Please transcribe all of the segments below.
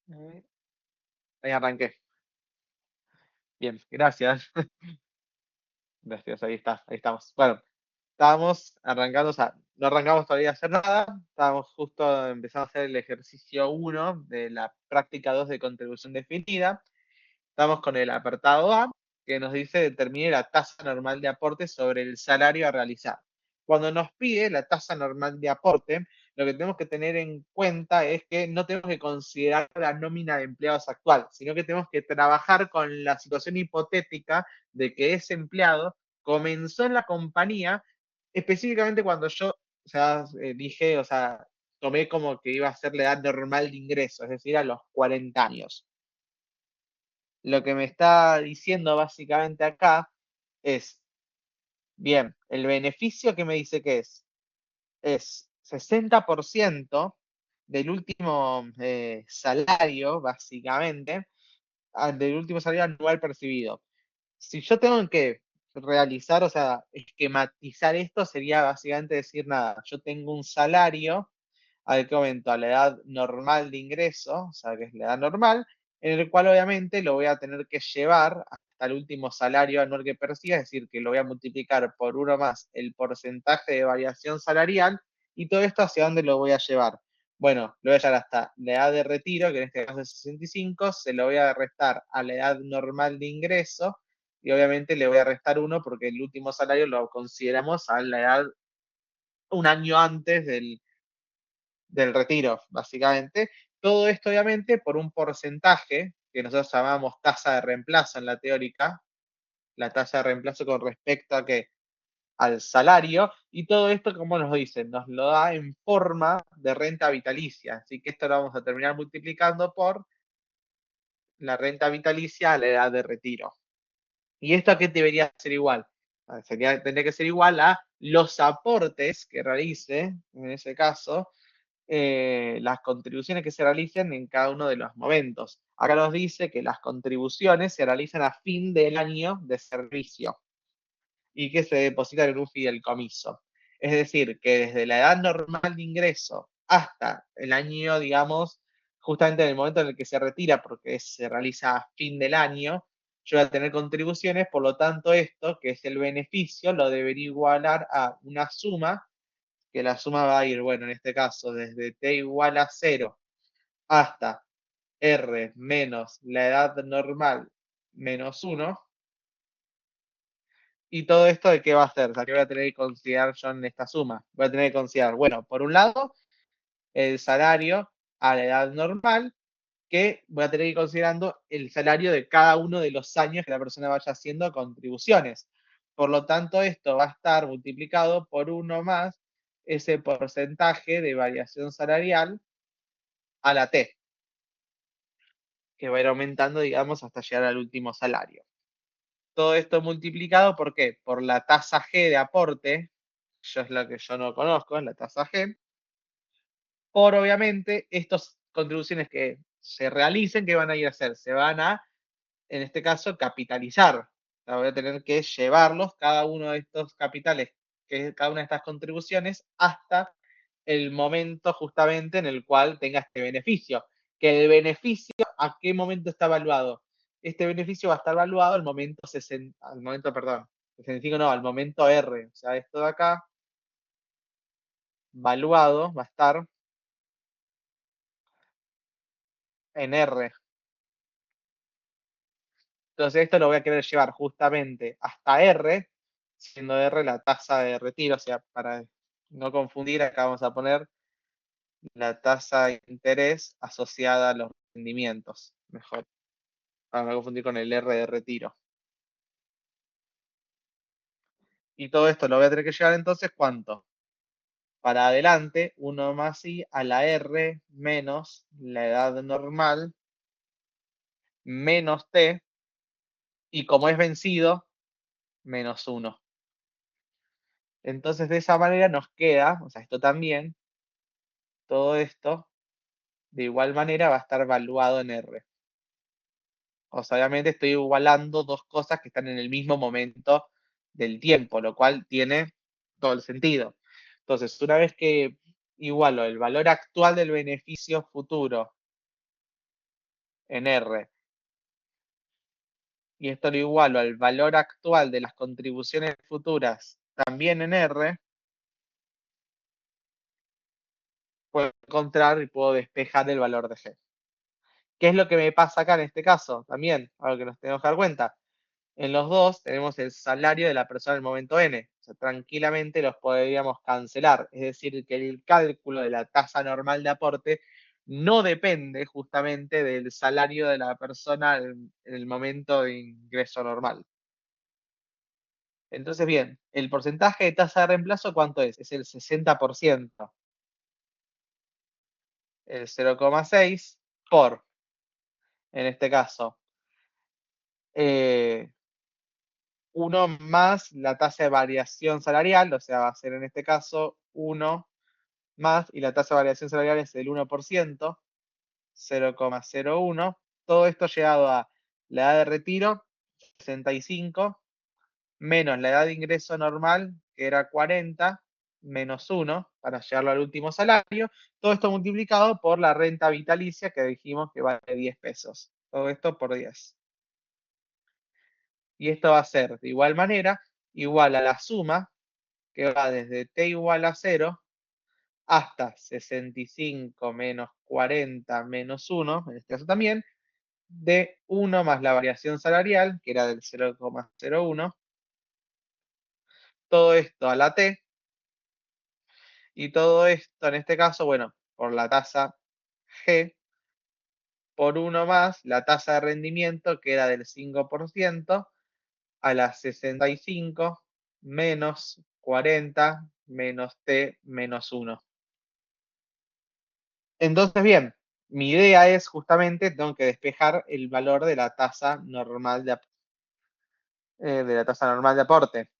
Eh, Ahí arranqué. Bien, gracias. Gracias, ahí está, ahí estamos. Bueno, estábamos arrancando, o sea, no arrancamos todavía a hacer nada, estábamos justo empezando a hacer el ejercicio uno de la práctica 2 de contribución definida. Estamos con el apartado A, que nos dice determine la tasa normal de aporte sobre el salario a realizar. Cuando nos pide la tasa normal de aporte, lo que tenemos que tener en cuenta es que no tenemos que considerar la nómina de empleados actual, sino que tenemos que trabajar con la situación hipotética de que ese empleado comenzó en la compañía, específicamente cuando yo, o sea, dije, o sea, tomé como que iba a ser la edad normal de ingreso, es decir, a los 40 años. Lo que me está diciendo básicamente acá es, bien, el beneficio que me dice que es 60% del último salario, básicamente, del último salario anual percibido. Si yo tengo que realizar, o sea, esquematizar esto, sería básicamente decir nada, yo tengo un salario al que aumento a la edad normal de ingreso, o sea, que es la edad normal, en el cual obviamente lo voy a tener que llevar hasta el último salario anual que perciba, es decir, que lo voy a multiplicar por uno más el porcentaje de variación salarial, y todo esto hacia dónde lo voy a llevar. Bueno, lo voy a llevar hasta la edad de retiro, que en este caso es 65, se lo voy a restar a la edad normal de ingreso, y obviamente le voy a restar uno porque el último salario lo consideramos a la edad un año antes del retiro, básicamente. Todo esto, obviamente, por un porcentaje que nosotros llamamos tasa de reemplazo en la teórica, la tasa de reemplazo con respecto a que al salario, y todo esto, como nos dicen, nos lo da en forma de renta vitalicia. Así que esto lo vamos a terminar multiplicando por la renta vitalicia a la edad de retiro. ¿Y esto a qué debería ser igual? Tendría que ser igual a los aportes que realice, en ese caso, las contribuciones que se realicen en cada uno de los momentos. Acá nos dice que las contribuciones se realizan a fin del año de servicio y que se depositan en un fideicomiso. Es decir, que desde la edad normal de ingreso hasta el año, digamos, justamente en el momento en el que se retira, porque se realiza a fin del año, yo voy a tener contribuciones, por lo tanto esto, que es el beneficio, lo debería igualar a una suma, que la suma va a ir, bueno, en este caso, desde t igual a 0 hasta r menos la edad normal menos 1. ¿Y todo esto de qué va a ser? O sea, ¿qué voy a tener que considerar yo en esta suma? Voy a tener que considerar, bueno, por un lado, el salario a la edad normal, que voy a tener que ir considerando el salario de cada uno de los años que la persona vaya haciendo contribuciones. Por lo tanto, esto va a estar multiplicado por uno más ese porcentaje de variación salarial a la T, que va a ir aumentando, digamos, hasta llegar al último salario. Todo esto multiplicado, ¿por qué? Por la tasa G de aporte, yo es la que yo no conozco, es la tasa G, por obviamente estas contribuciones que se realicen, ¿qué van a ir a hacer? Se van a, en este caso, capitalizar. O sea, voy a tener que llevarlos, cada uno de estos capitales, que es cada una de estas contribuciones, hasta el momento justamente en el cual tenga este beneficio. Que el beneficio, ¿a qué momento está evaluado? Este beneficio va a estar evaluado al momento 60, al momento, perdón, 65 no, al momento R. O sea, esto de acá, valuado, va a estar en R. Entonces esto lo voy a querer llevar justamente hasta R, siendo R la tasa de retiro, o sea, para no confundir, acá vamos a poner la tasa de interés asociada a los rendimientos, mejor, para no confundir con el R de retiro. Y todo esto lo voy a tener que llevar entonces, ¿cuánto? Para adelante, 1 más I a la R menos la edad normal menos T, y como es vencido, menos 1. Entonces de esa manera nos queda, o sea, esto también, todo esto, de igual manera va a estar valuado en R. O sea, obviamente estoy igualando dos cosas que están en el mismo momento del tiempo, lo cual tiene todo el sentido. Entonces, una vez que igualo el valor actual del beneficio futuro en R, y esto lo igualo al valor actual de las contribuciones futuras también en R, puedo encontrar y puedo despejar el valor de G. ¿Qué es lo que me pasa acá en este caso? También, algo que nos tenemos que dar cuenta. En los dos tenemos el salario de la persona en el momento N. O sea, tranquilamente los podríamos cancelar. Es decir, que el cálculo de la tasa normal de aporte no depende justamente del salario de la persona en el momento de ingreso normal. Entonces, bien, el porcentaje de tasa de reemplazo, ¿cuánto es? Es el 60%. El 0,6 por, en este caso, 1 más la tasa de variación salarial, o sea, va a ser en este caso 1 más, y la tasa de variación salarial es del 1%, 0,01. Todo esto llegado a la edad de retiro, 65, menos la edad de ingreso normal, que era 40, menos 1, para llegarlo al último salario. Todo esto multiplicado por la renta vitalicia, que dijimos que vale 10 pesos. Todo esto por 10. Y esto va a ser, de igual manera, igual a la suma, que va desde t igual a 0 hasta 65 menos 40 menos 1, en este caso también, de 1 más la variación salarial, que era del 0,01, todo esto a la t, y todo esto en este caso, bueno, por la tasa G, por 1 más la tasa de rendimiento, que era del 5%, a la 65 menos 40 menos t menos 1. Entonces, bien, mi idea es justamente, tengo que despejar el valor de la tasa normal de aporte.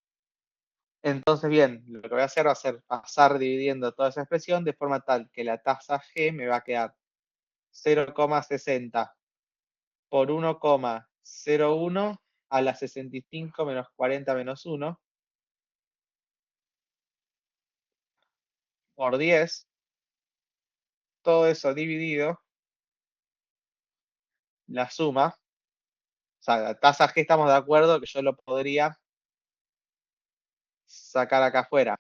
Entonces, bien, lo que voy a hacer va a ser pasar dividiendo toda esa expresión de forma tal que la tasa G me va a quedar 0,60 por 1,01 a la 65 menos 40 menos 1 por 10, todo eso dividido, la suma, o sea, la tasa G estamos de acuerdo que yo lo podría sacar acá afuera.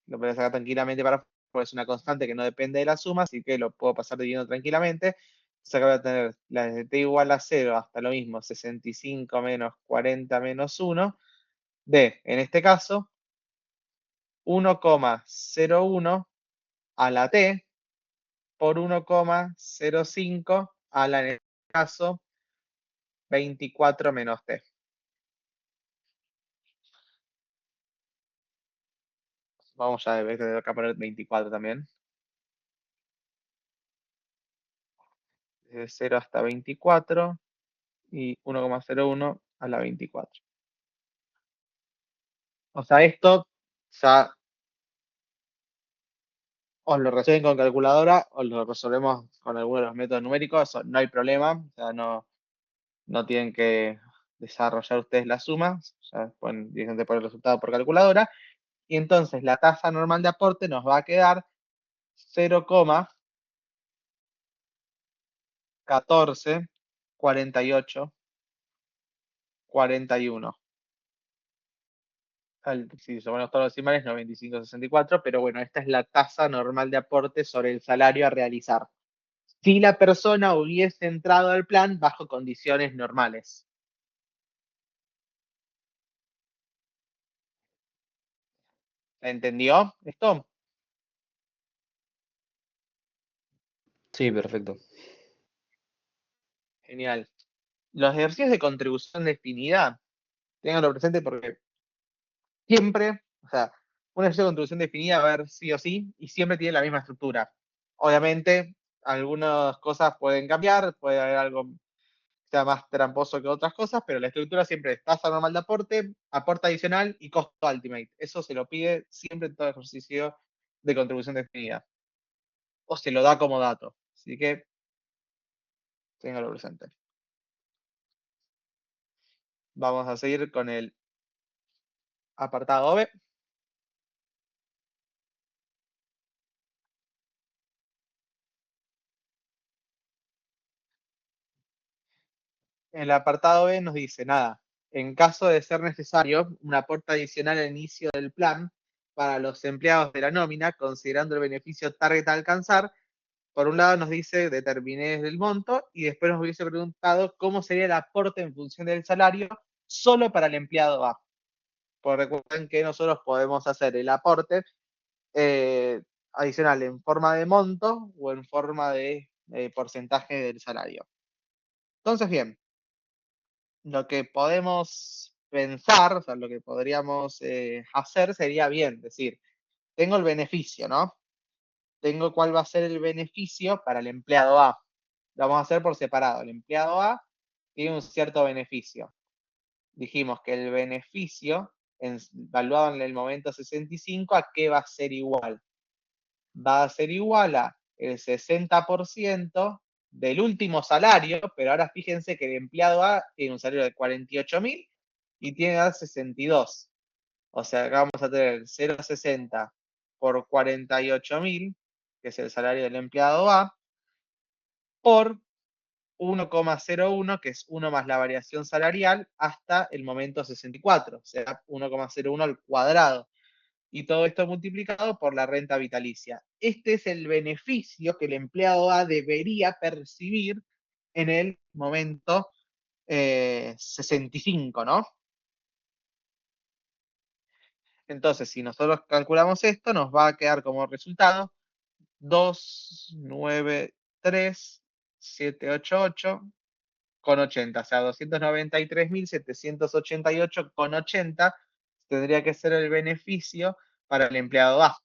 Lo podría sacar tranquilamente para afuera, porque es una constante que no depende de la suma, así que lo puedo pasar dividiendo tranquilamente. Entonces acá voy a tener la de t igual a 0 hasta lo mismo, 65 menos 40 menos 1, de, en este caso, 1,01 a la t por 1,05 a la, en este caso, 24 menos t. Vamos ya de acá a poner 24 también. De 0 hasta 24 y 1,01 a la 24. O sea, esto ya os lo resuelven con calculadora o lo resolvemos con alguno de los métodos numéricos, eso no hay problema, o sea, no tienen que desarrollar ustedes las sumas, ya pueden directamente poner el resultado por calculadora, y entonces la tasa normal de aporte nos va a quedar 0,144841. Si sumamos todos los decimales, 95,64, pero bueno, esta es la tasa normal de aporte sobre el salario a realizar, si la persona hubiese entrado al plan bajo condiciones normales. ¿Entendió esto? Sí, perfecto. Genial. Los ejercicios de contribución definida, ténganlo presente porque siempre, o sea, un ejercicio de contribución definida va a haber sí o sí y siempre tiene la misma estructura. Obviamente, algunas cosas pueden cambiar, puede haber algo que sea más tramposo que otras cosas, pero la estructura siempre es tasa normal de aporte, aporte adicional y costo ultimate. Eso se lo pide siempre en todo ejercicio de contribución definida. O se lo da como dato. Así que ténganlo presente. Vamos a seguir con el apartado B. el apartado B nos dice, nada, en caso de ser necesario, un aporte adicional al inicio del plan para los empleados de la nómina, considerando el beneficio target a alcanzar. Por un lado nos dice determiné el monto y después nos hubiese preguntado cómo sería el aporte en función del salario solo para el empleado A. Porque recuerden que nosotros podemos hacer el aporte eh, adicional en forma de monto o en forma de porcentaje del salario. Entonces, bien, lo que podemos pensar, o sea, lo que podríamos hacer sería bien, decir, tengo el beneficio, ¿no? Tengo cuál va a ser el beneficio para el empleado A. Lo vamos a hacer por separado. El empleado A tiene un cierto beneficio. Dijimos que el beneficio, evaluado en el momento 65, ¿a qué va a ser igual? Va a ser igual a el 60% del último salario, pero ahora fíjense que el empleado A tiene un salario de 48.000 y tiene edad 62. O sea, acá vamos a tener 0,60 por 48.000, que es el salario del empleado A, por 1,01, que es 1 más la variación salarial, hasta el momento 64, o sea, 1,01 al cuadrado. Y todo esto multiplicado por la renta vitalicia. Este es el beneficio que el empleado A debería percibir en el momento 65, ¿no? Entonces, si nosotros calculamos esto, nos va a quedar como resultado 293.788 con 80, o sea, 293.788 con 80 tendría que ser el beneficio para el empleado A.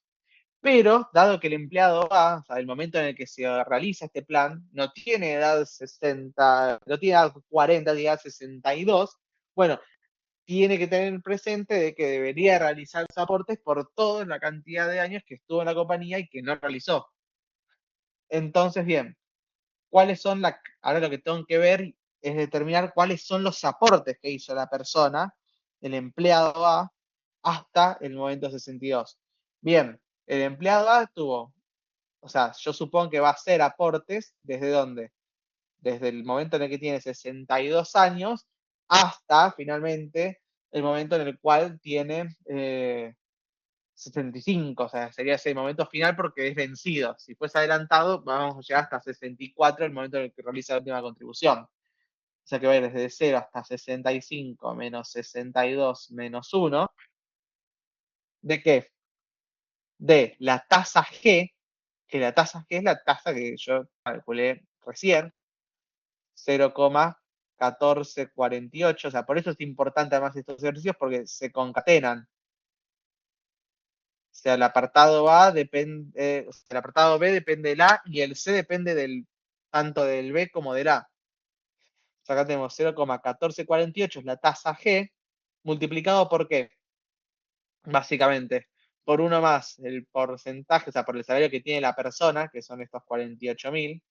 Pero, dado que el empleado A, o sea, el momento en el que se realiza este plan, no tiene edad 60, no tiene edad 40, tiene edad 62, bueno, tiene que tener presente de que debería realizar sus aportes por toda la cantidad de años que estuvo en la compañía y que no realizó. Entonces, bien, ¿cuáles son las, ahora lo que tengo que ver es determinar cuáles son los aportes que hizo la persona, el empleado A, hasta el momento 62? Bien, el empleado A tuvo, o sea, yo supongo que va a hacer aportes desde dónde, desde el momento en el que tiene 62 años hasta finalmente el momento en el cual tiene 65, o sea, sería ese momento final porque es vencido. Si fuese adelantado, vamos a llegar hasta 64, el momento en el que realiza la última contribución. O sea que va a ir desde 0 hasta 65 menos 62 menos 1. ¿De qué? De la tasa G, que la tasa G es la tasa que yo calculé recién, 0,1448. O sea, por eso es importante además estos ejercicios porque se concatenan. O sea, el apartado A depende, el apartado B depende del A y el C depende tanto del B como del A. O sea, acá tenemos 0,1448 es la tasa G, multiplicado por qué, básicamente, por uno más el porcentaje, o sea, por el salario que tiene la persona, que son estos 48.000,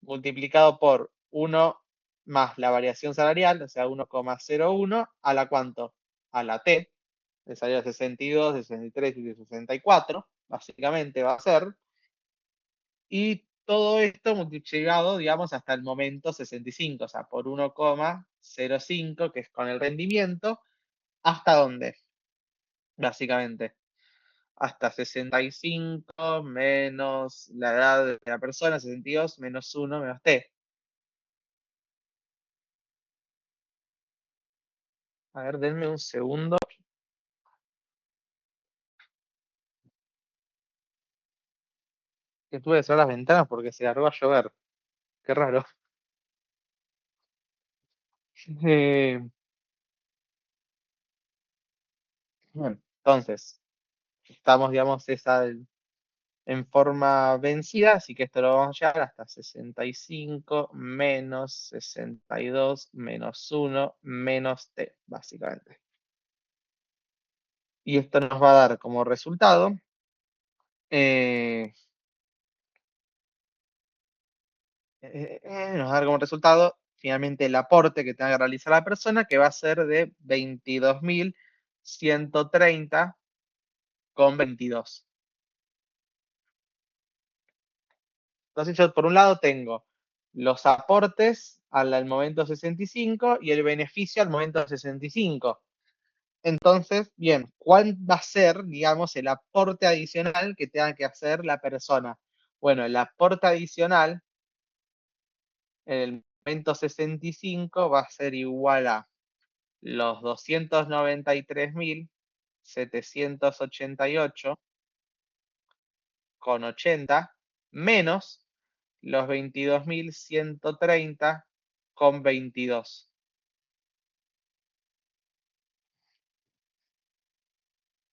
multiplicado por uno más la variación salarial, o sea, 1,01, ¿a la cuánto? A la T, el salario de 62, de 63 y de 64, básicamente va a ser. Y todo esto multiplicado, digamos, hasta el momento 65, o sea, por 1,05, que es con el rendimiento, ¿hasta dónde? Básicamente, hasta 65 menos la edad de la persona, 62 menos 1 menos t. A ver, denme un segundo, que tuve que cerrar las ventanas porque se largó a llover. Qué raro. Eh, bueno, entonces, estamos, digamos, en forma vencida, así que esto lo vamos a llevar hasta 65 menos 62 menos 1 menos t, básicamente. Y esto nos va a dar como resultado eh, nos va a dar como resultado finalmente el aporte que tenga que realizar la persona, que va a ser de 22.130,22. Entonces yo por un lado tengo los aportes al momento 65 y el beneficio al momento 65. Entonces, bien, ¿cuál va a ser, digamos, el aporte adicional que tenga que hacer la persona? Bueno, el aporte adicional en el momento 65 va a ser igual a los 293.788,80 menos los 22.130,22.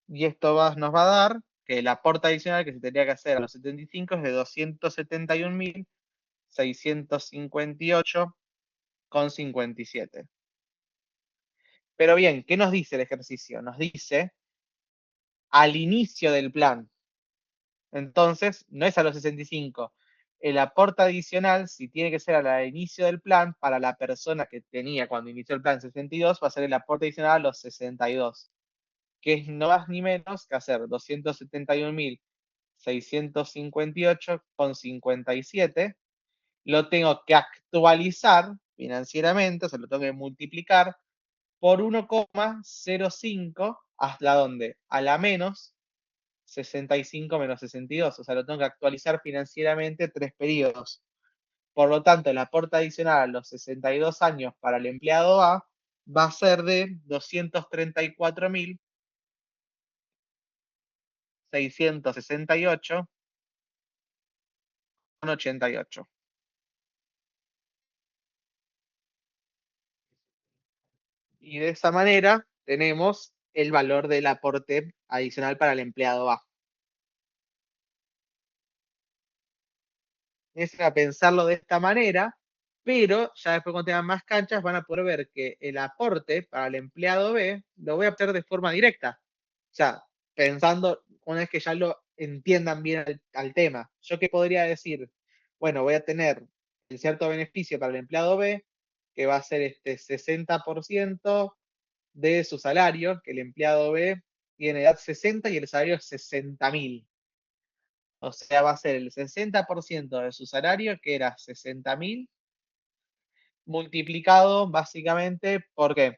Y esto nos va a dar que el aporte adicional que se tendría que hacer a los 75 es de 271.658,57. Pero bien, ¿qué nos dice el ejercicio? Nos dice al inicio del plan. Entonces, no es a los 65. El aporte adicional, si tiene que ser al inicio del plan, para la persona que tenía cuando inició el plan 62, va a ser el aporte adicional a los 62, que es no más ni menos que hacer 271.658,57. Lo tengo que actualizar financieramente, o sea, lo tengo que multiplicar por 1,05 hasta dónde, a la menos 65 menos 62, o sea, lo tengo que actualizar financieramente 3 periodos. Por lo tanto, el aporte adicional a los 62 años para el empleado A va a ser de 234.668,88. Y de esa manera tenemos el valor del aporte adicional para el empleado A. Es a pensarlo de esta manera, pero ya después cuando tengan más canchas van a poder ver que el aporte para el empleado B lo voy a hacer de forma directa. O sea, pensando, una vez que ya lo entiendan bien al tema, ¿yo qué podría decir? Bueno, voy a tener el cierto beneficio para el empleado B, que va a ser este 60% de su salario, que el empleado B tiene edad 60 y el salario es 60.000. O sea, va a ser el 60% de su salario, que era 60.000, multiplicado básicamente, ¿por qué?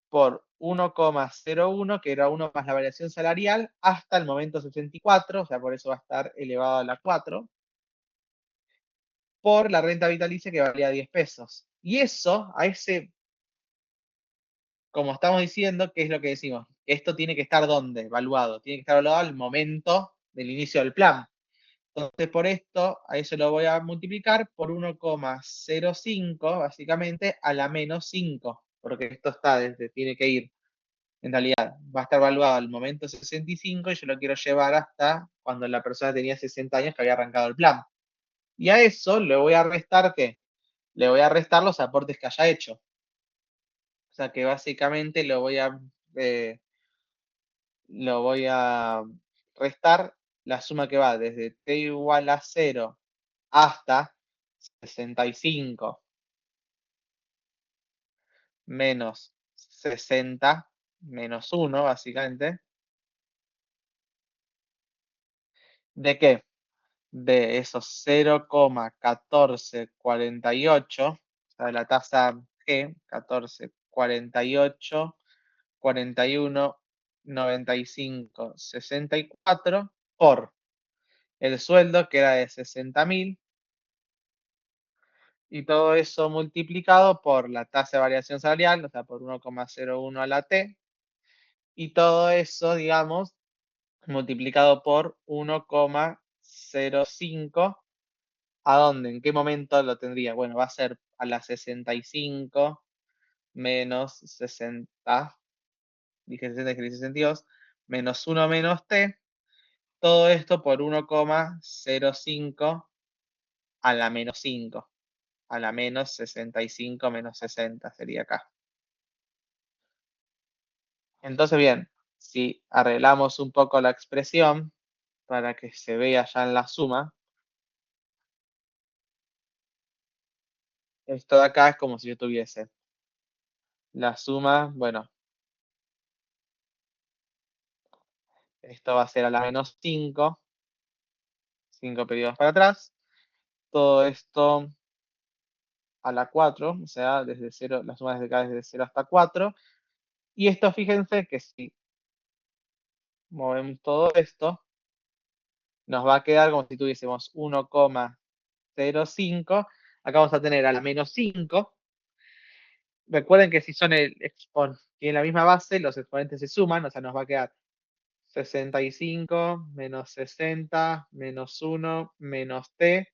Por 1,01, que era 1 más la variación salarial, hasta el momento 64, o sea, por eso va a estar elevado a la 4, por la renta vitalicia que valía 10 pesos. Y eso, a ese, como estamos diciendo, ¿qué es lo que decimos? Esto tiene que estar ¿dónde? Evaluado. Tiene que estar evaluado al momento del inicio del plan. Entonces, por esto, a eso lo voy a multiplicar por 1,05, básicamente, a la menos 5, porque esto está desde, tiene que ir, en realidad, va a estar evaluado al momento 65 y yo lo quiero llevar hasta cuando la persona tenía 60 años que había arrancado el plan. Y a eso le voy a restar, ¿qué? Le voy a restar los aportes que haya hecho. O sea que básicamente eh, lo voy a restar la suma que va desde t igual a 0 hasta 65 menos 60 menos 1, básicamente. ¿De qué? De esos 0,1448, o sea, de la tasa G, 1448, 41, 95, 64, por el sueldo que era de 60.000, y todo eso multiplicado por la tasa de variación salarial, o sea, por 1,01 a la T, y todo eso, digamos, multiplicado por 1,05. ¿A dónde? ¿En qué momento lo tendría? Bueno, va a ser a las 65 menos 60, dije 60, dije 62, menos 1 menos t, todo esto por 1,05 a la menos 5, a la menos 65 menos 60 sería acá. Entonces, bien, si arreglamos un poco la expresión para que se vea ya en la suma, esto de acá es como si yo tuviese la suma, bueno, esto va a ser a la menos 5 periodos para atrás. Todo esto a la 4, o sea, desde 0, la suma desde acá desde 0 hasta 4. Y esto, fíjense que si movemos todo esto, nos va a quedar como si tuviésemos 1,05. Acá vamos a tener a la menos 5. Recuerden que si son tienen la misma base, los exponentes se suman, o sea, nos va a quedar 65 menos 60 menos 1 menos t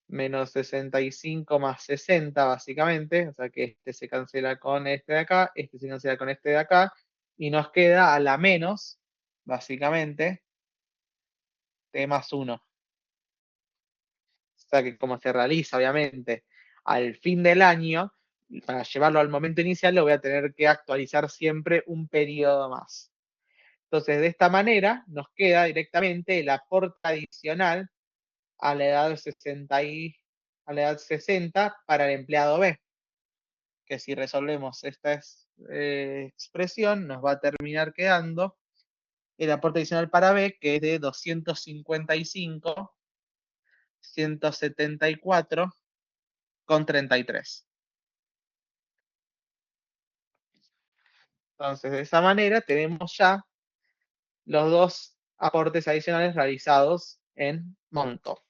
menos 65 más 60, básicamente. O sea que este se cancela con este de acá, este se cancela con este de acá, y nos queda a la menos, básicamente, t más 1. O sea que como se realiza, obviamente, al fin del año, para llevarlo al momento inicial, lo voy a tener que actualizar siempre un periodo más. Entonces, de esta manera, nos queda directamente el aporte adicional a la edad 60 para el empleado B, que si resolvemos esta expresión, nos va a terminar quedando el aporte adicional para B, que es de 255, 174,33. Entonces, de esa manera tenemos ya los dos aportes adicionales realizados en monto.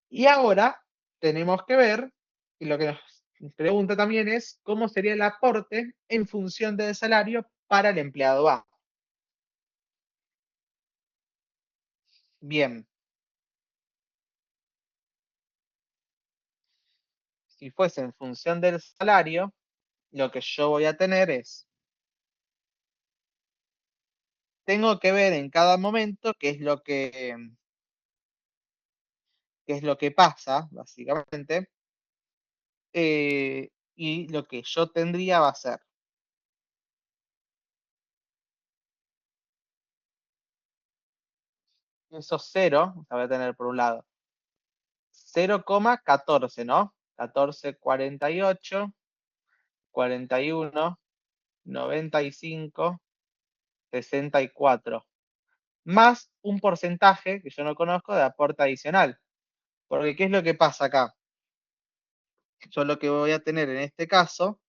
Y ahora tenemos que ver, y lo que nos pregunta también es, ¿cómo sería el aporte en función del salario para el empleado A? Bien, si fuese en función del salario, lo que yo voy a tener es, tengo que ver en cada momento qué es lo que pasa, básicamente, y lo que yo tendría va a ser esos 0, o sea, voy a tener por un lado 0,14, ¿no? 14, 48, 41, 95, 64, más un porcentaje que yo no conozco de aporte adicional. Porque, ¿qué es lo que pasa acá? Yo lo que voy a tener en este caso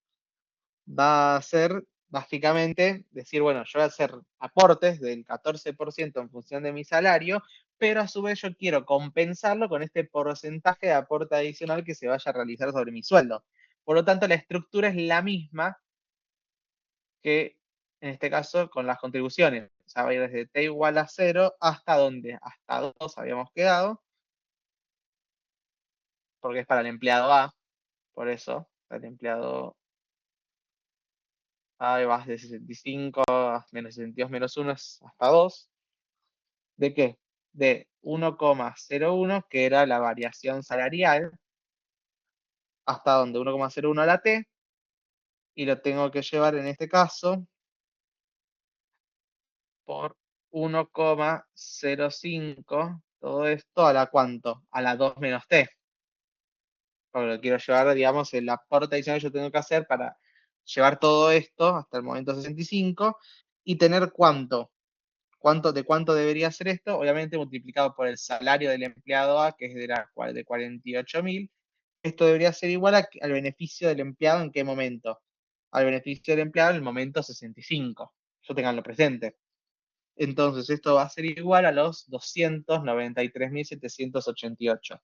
va a ser básicamente decir, bueno, yo voy a hacer aportes del 14% en función de mi salario, pero a su vez yo quiero compensarlo con este porcentaje de aporte adicional que se vaya a realizar sobre mi sueldo. Por lo tanto, la estructura es la misma que en este caso con las contribuciones. O sea, va a ir desde t igual a 0 hasta donde, hasta 2 habíamos quedado, porque es para el empleado A, por eso, el empleado A va de 65 a menos 62 menos 1 es hasta 2. ¿De qué? De 1,01, que era la variación salarial, hasta donde 1,01 a la T, y lo tengo que llevar en este caso por 1,05, todo esto a la cuánto, a la 2 menos T. Porque lo quiero llevar, digamos, el aporte adicional que yo tengo que hacer para llevar todo esto hasta el momento 65 y tener cuánto debería ser esto, obviamente multiplicado por el salario del empleado A, que es de 48.000. Esto debería ser igual al beneficio del empleado en qué momento. Al beneficio del empleado en el momento 65. Eso tenganlo presente. Entonces, esto va a ser igual a los 293.788.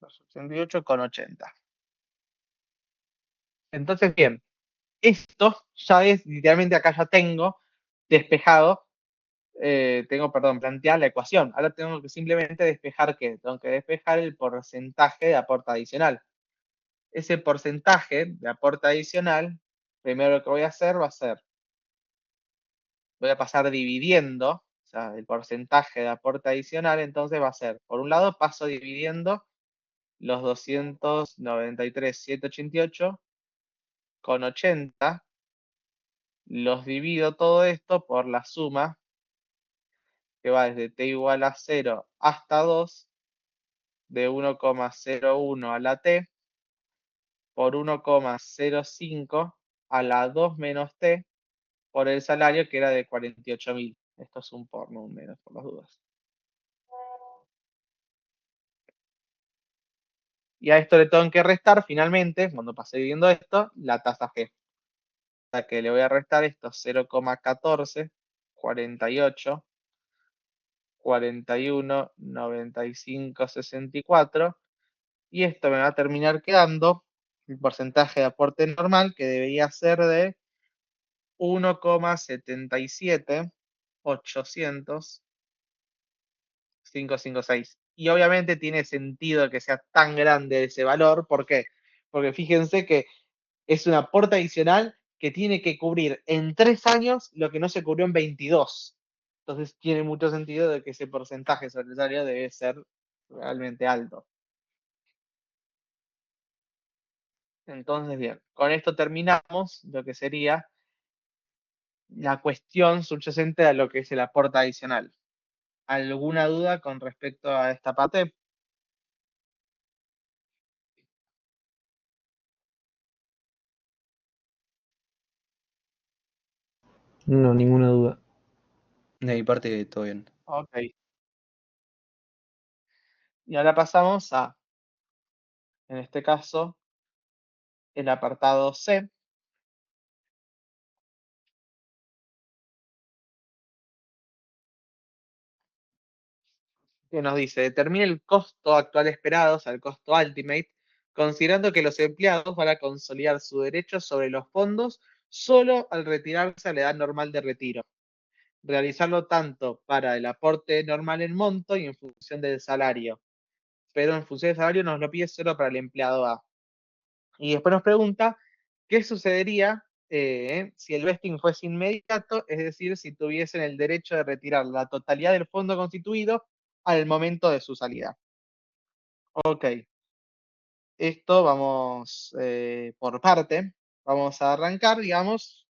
Los 88,80. Entonces, bien, esto ya es, literalmente acá ya tengo despejado, perdón, planteada la ecuación. Ahora tengo que simplemente despejar ¿qué? Tengo que despejar el porcentaje de aporte adicional. Ese porcentaje de aporte adicional, primero lo que voy a hacer va a ser, voy a pasar dividiendo, o sea, el porcentaje de aporte adicional, entonces va a ser, por un lado, paso dividiendo los 293.788 con 80, los divido todo esto por la suma que va desde t igual a 0 hasta 2 de 1,01 a la t por 1,05 a la 2 menos t por el salario que era de 48.000. Esto es un por, no un menos, por las dudas. Y a esto le tengo que restar finalmente, cuando pase viendo esto, la tasa G. O sea que le voy a restar esto 0,14, 48, 41, 95, 64. Y esto me va a terminar quedando el porcentaje de aporte normal que debería ser de 1,77, 800, 556. Y obviamente tiene sentido que sea tan grande ese valor. ¿Por qué? Porque fíjense que es un aporte adicional que tiene que cubrir en 3 años lo que no se cubrió en 22. Entonces tiene mucho sentido de que ese porcentaje sobre el salario debe ser realmente alto. Entonces, bien, con esto terminamos lo que sería la cuestión subyacente a lo que es el aporte adicional. ¿Alguna duda con respecto a esta parte? No, ninguna duda. De mi parte, todo bien. Ok. Y ahora pasamos a, en este caso, el apartado C, que nos dice, determine el costo actual esperado, o sea, el costo ultimate, considerando que los empleados van a consolidar su derecho sobre los fondos solo al retirarse a la edad normal de retiro. Realizarlo tanto para el aporte normal en monto y en función del salario. Pero en función del salario nos lo pide solo para el empleado A. Y después nos pregunta, ¿qué sucedería si el vesting fuese inmediato? Es decir, si tuviesen el derecho de retirar la totalidad del fondo constituido al momento de su salida. Ok, esto vamos por parte. Vamos a arrancar, digamos,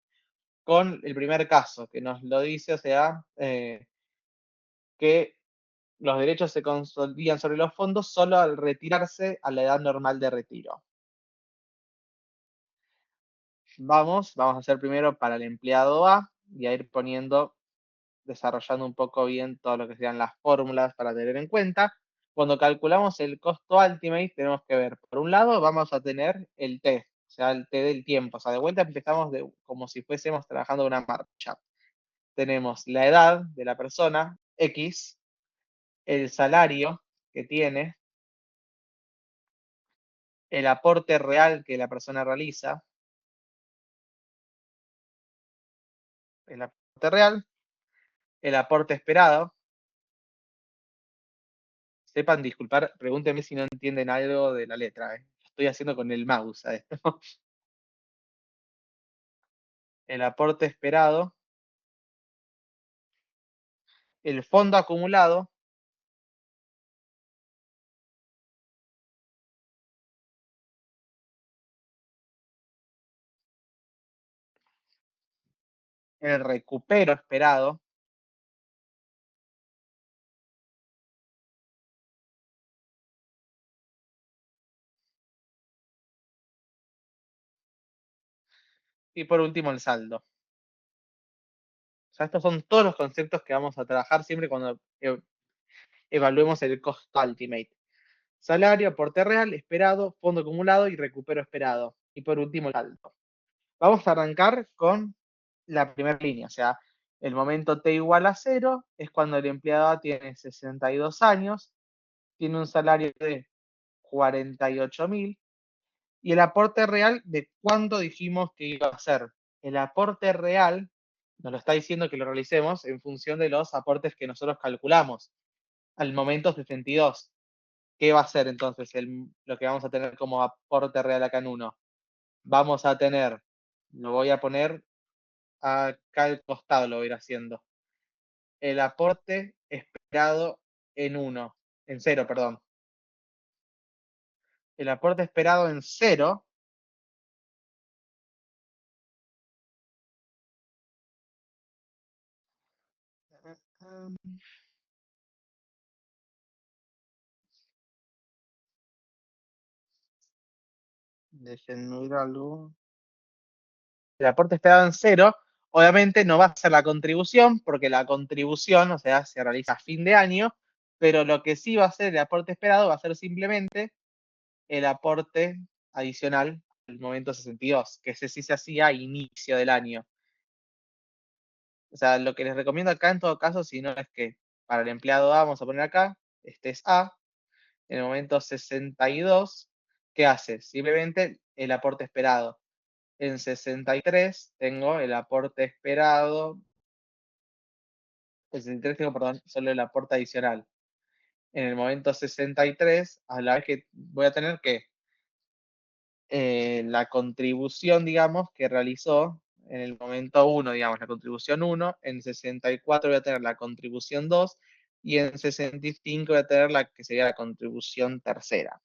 con el primer caso, que nos lo dice, o sea, que los derechos se consolidan sobre los fondos solo al retirarse a la edad normal de retiro. Vamos a hacer primero para el empleado A y a ir poniendo, desarrollando un poco bien todo lo que sean las fórmulas para tener en cuenta. Cuando calculamos el costo ultimate, tenemos que ver, por un lado, vamos a tener el T, o sea, el T del tiempo. O sea, de vuelta empezamos como si fuésemos trabajando una marcha. Tenemos la edad de la persona, X, el salario que tiene, el aporte real que la persona realiza, el aporte real, el aporte esperado. Sepan disculpar, pregúntenme si no entienden algo de la letra. Lo estoy haciendo con el mouse a esto. El aporte esperado, el fondo acumulado, el recupero esperado, y por último el saldo. O sea, estos son todos los conceptos que vamos a trabajar siempre cuando evaluemos el cost ultimate. Salario, aporte real, esperado, fondo acumulado y recupero esperado. Y por último el saldo. Vamos a arrancar con la primera línea, o sea, el momento t igual a 0 es cuando el empleado tiene 62 años, tiene un salario de 48.000 y el aporte real de cuánto dijimos que iba a ser. El aporte real nos lo está diciendo que lo realicemos en función de los aportes que nosotros calculamos al momento 62. ¿Qué va a ser entonces lo que vamos a tener como aporte real acá en 1? Vamos a tener, lo voy a poner acá al costado, lo voy a ir haciendo. El aporte esperado en 1, en 0, perdón. El aporte esperado en 0. Déjenme ver algo. El aporte esperado en 0 Obviamente no va a ser la contribución, porque la contribución, o sea, se realiza a fin de año, pero lo que sí va a ser el aporte esperado va a ser simplemente el aporte adicional al momento 62, que ese sí se hacía a inicio del año. O sea, lo que les recomiendo acá en todo caso, si no es que para el empleado A, vamos a poner acá, este es A, en el momento 62, ¿qué hace? Simplemente el aporte esperado. En 63 tengo el aporte esperado, en 63 tengo, perdón, solo el aporte adicional. En el momento 63, a la vez que voy a tener que la contribución, digamos, que realizó en el momento 1, digamos, la contribución 1, en 64 voy a tener la contribución 2 y en 65 voy a tener la que sería la contribución tercera.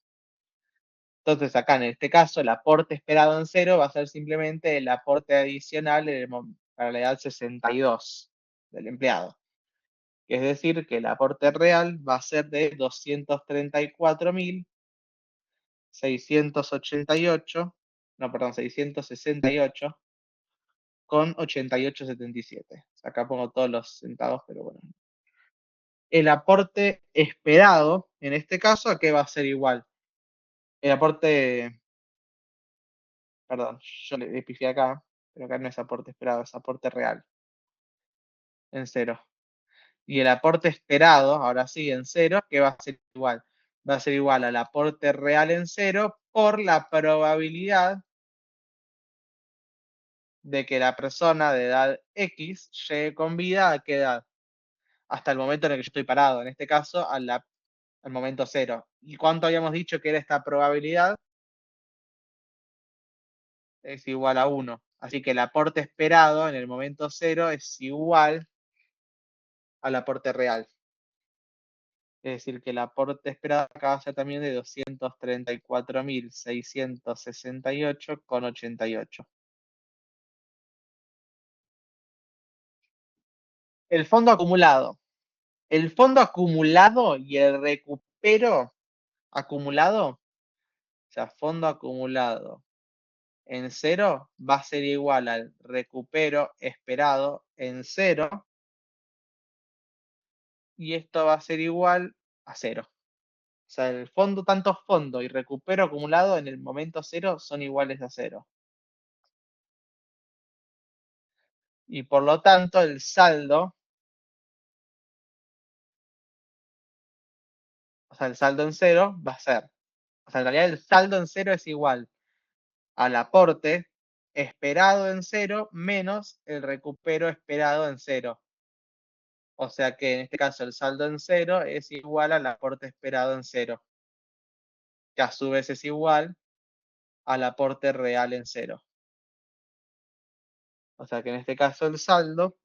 Entonces, acá en este caso, el aporte esperado en cero va a ser simplemente el aporte adicional para la edad 62 del empleado. Es decir, que el aporte real va a ser de 234.688, no, perdón, 668 con 88,77. Acá pongo todos los centavos, pero bueno. El aporte esperado, en este caso, ¿a qué va a ser igual? El aporte, perdón, yo le pifié acá, pero acá no es aporte esperado, es aporte real, en cero. Y el aporte esperado, ahora sí, en cero, ¿qué va a ser igual? Va a ser igual al aporte real en cero por la probabilidad de que la persona de edad X llegue con vida a qué edad, hasta el momento en el que yo estoy parado, en este caso al momento cero. ¿Y cuánto habíamos dicho que era esta probabilidad? Es igual a 1. Así que el aporte esperado en el momento cero es igual al aporte real. Es decir, que el aporte esperado acá va a ser también de 234.668,88. El fondo acumulado. El fondo acumulado y el recupero acumulado, o sea, fondo acumulado en cero va a ser igual al recupero esperado en cero y esto va a ser igual a cero. O sea, el fondo, tanto fondo y recupero acumulado en el momento cero son iguales a cero. Y por lo tanto el saldo, o sea, el saldo en cero va a ser, o sea, en realidad el saldo en cero es igual al aporte esperado en cero menos el recupero esperado en cero. O sea que en este caso el saldo en cero es igual al aporte esperado en cero, que a su vez es igual al aporte real en cero. O sea que en este caso el saldo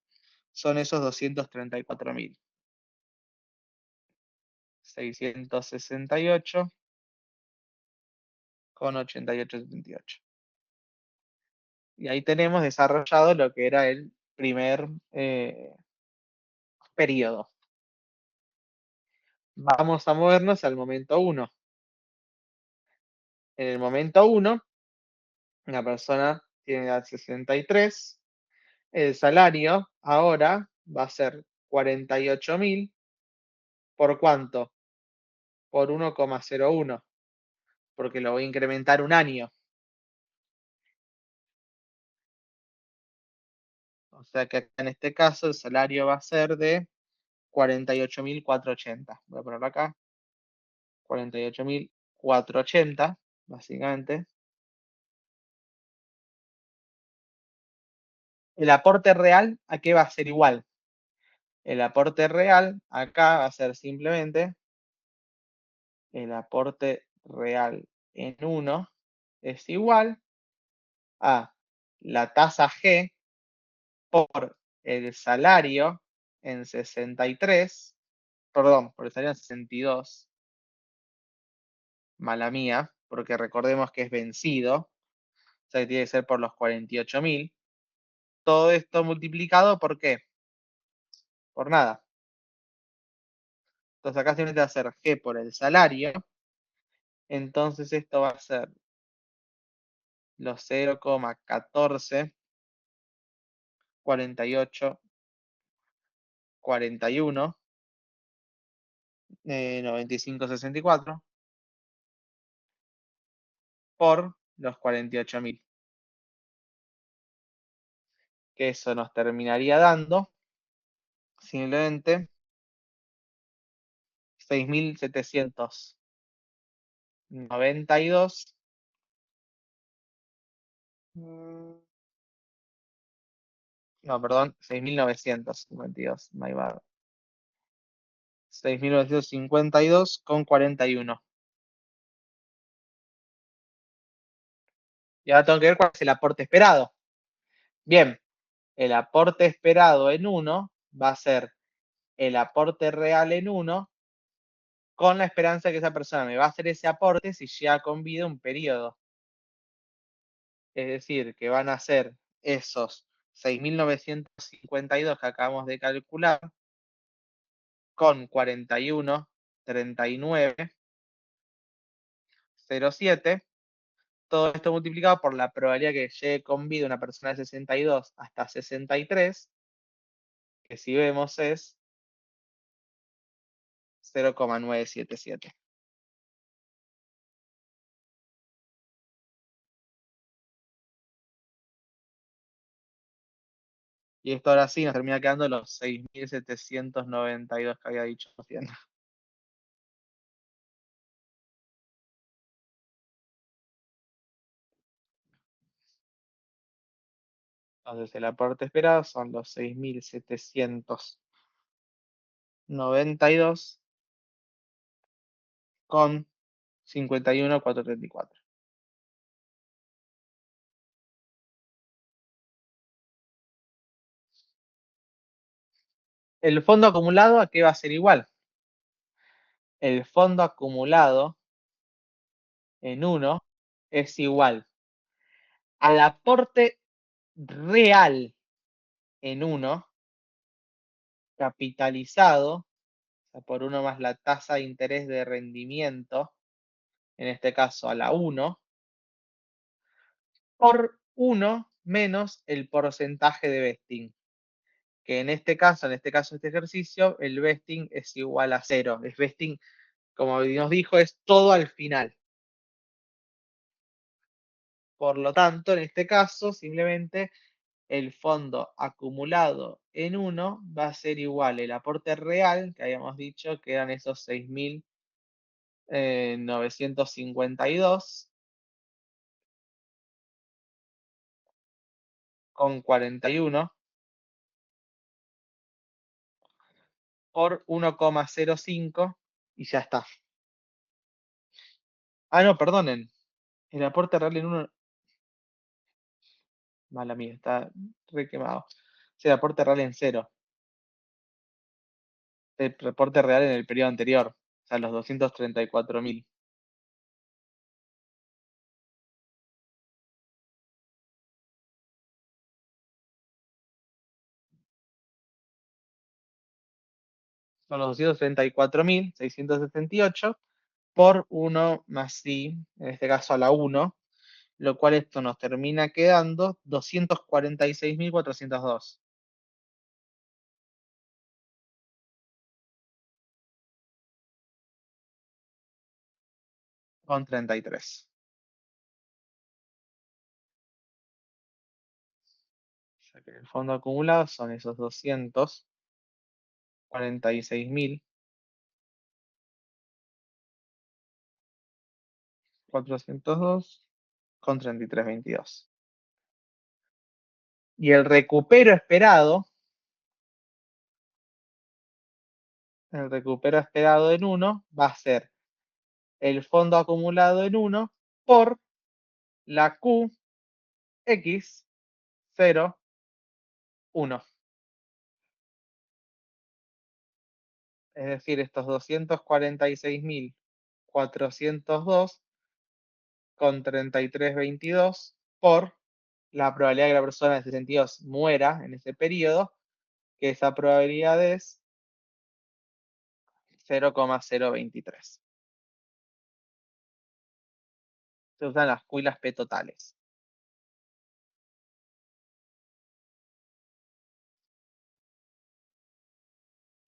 son esos 234.668 con 88,78. Y ahí tenemos desarrollado lo que era el primer periodo. Vamos a movernos al momento 1. En el momento 1, una persona tiene edad 63, el salario ahora va a ser 48.000, ¿por cuánto? Por 1,01, porque lo voy a incrementar un año. O sea que en este caso el salario va a ser de 48.480. Voy a ponerlo acá. 48.480, básicamente. El aporte real, ¿a qué va a ser igual? El aporte real acá va a ser simplemente el aporte real en 1 es igual a la tasa G por el salario en 63, perdón, por el salario en 62, mala mía, porque recordemos que es vencido, o sea que tiene que ser por los 48.000. Todo esto multiplicado, ¿por qué? Por nada. Entonces acá simplemente va a ser G por el salario, entonces esto va a ser los 0,14 48, 41, 95, 64 por los 48.000. Que eso nos terminaría dando simplemente 6.792. No, perdón, 6.952. My bad. 6.952 con 41. Y ahora tengo que ver cuál es el aporte esperado. Bien, el aporte esperado en 1 va a ser el aporte real en 1 con la esperanza de que esa persona me va a hacer ese aporte si llega con vida un periodo. Es decir, que van a ser esos 6.952 que acabamos de calcular con 41, 39, 07. Todo esto multiplicado por la probabilidad que llegue con vida una persona de 62 hasta 63, que si vemos es 0,977. Y esto ahora sí nos termina quedando los 6.792 que había dicho recién. Entonces el aporte esperado son los 6.792 con 51.434. El fondo acumulado, ¿a qué va a ser igual? El fondo acumulado en 1 es igual al aporte real en 1 capitalizado, o sea, por 1 más la tasa de interés de rendimiento, en este caso a la 1, por 1 menos el porcentaje de vesting, que en este caso, este ejercicio, el vesting es igual a 0. El vesting, como nos dijo, es todo al final. Por lo tanto, en este caso, simplemente el fondo acumulado en 1 va a ser igual el aporte real, que habíamos dicho que eran esos 6.952 con 41 por 1,05 y ya está. Ah, no, perdonen. El aporte real en 1, mala mía, está re quemado. El aporte real en 0. El aporte real en el periodo anterior. O sea, los 234.000. Son los 234.678 por 1 más i, en este caso a la 1, lo cual esto nos termina quedando 246.402 con 33. O sea que el fondo acumulado son esos 246.402 con 33,22. Y el recupero esperado en 1 va a ser el fondo acumulado en 1 por la QX01. Es decir, estos 246.402 con 33,22 por la probabilidad de que la persona de 62 muera en ese periodo, que esa probabilidad es 0,023. Se usan las cuilas P totales.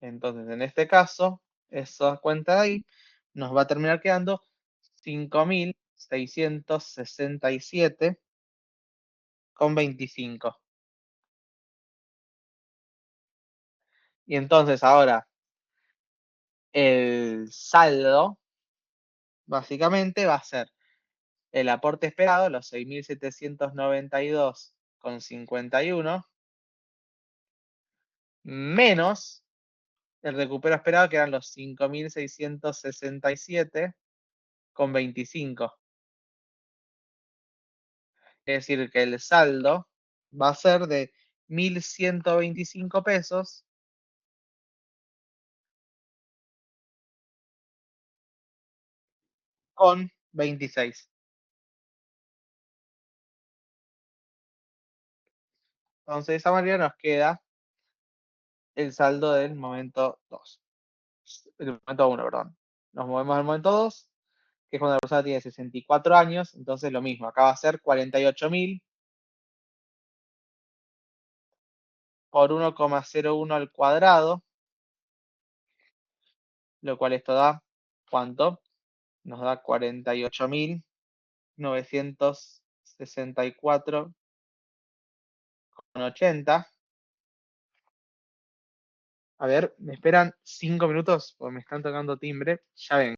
Entonces, en este caso, esa cuenta de ahí nos va a terminar quedando 5.667,25. Y entonces ahora el saldo básicamente va a ser el aporte esperado, los 6.792,51, menos el recupero esperado, que eran los 5.667,25. Es decir, que el saldo va a ser de 1.125 pesos con 26. Entonces, de esa manera nos queda el saldo del momento 2. El momento 1, perdón. Nos movemos al momento 2, que es cuando la persona tiene 64 años. Entonces, lo mismo. Acá va a ser 48.000 por 1,01 al cuadrado, lo cual esto da, ¿cuánto? Nos da 48.964,80. A ver, me esperan 5 minutos porque me están tocando timbre. Ya ven.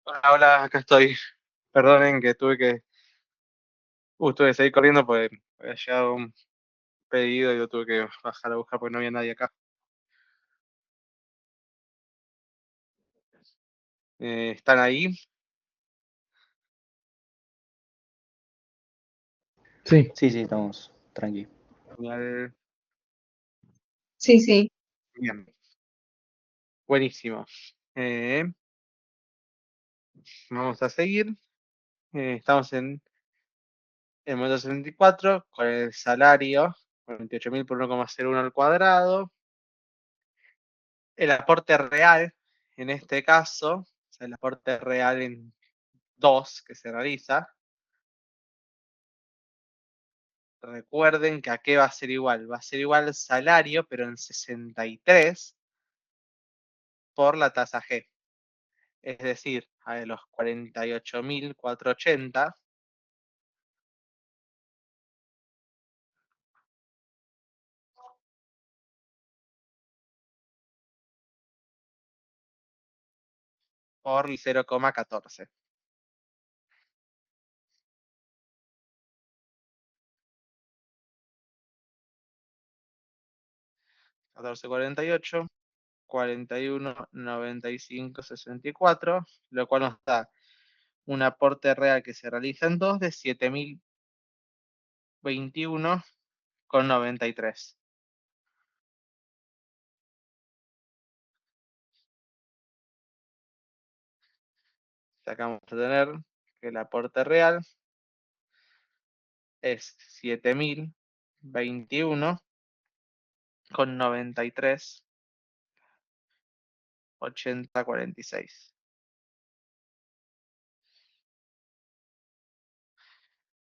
Hola, hola, acá estoy. Perdonen que tuve que seguir corriendo porque había llegado un pedido y lo tuve que bajar a buscar porque no había nadie acá. ¿Están ahí? Sí, Sí, sí, estamos tranqui. Genial. Sí, sí. Bien, buenísimo. Eh, Vamos a seguir. Estamos en el momento 64 con el salario, 48.000 por 1,01 al cuadrado. El aporte real, en este caso, o sea, el aporte real en 2 que se realiza. Recuerden que a qué va a ser igual. Va a ser igual al salario, pero en 63 por la tasa G. Es decir, a los 48.480 por el 0,14. 14,48, 41,95,64, lo cual nos da un aporte real que se realiza en 2 de 7.021,93. Sacamos de tener que el aporte real es 7.021,93, 80,46.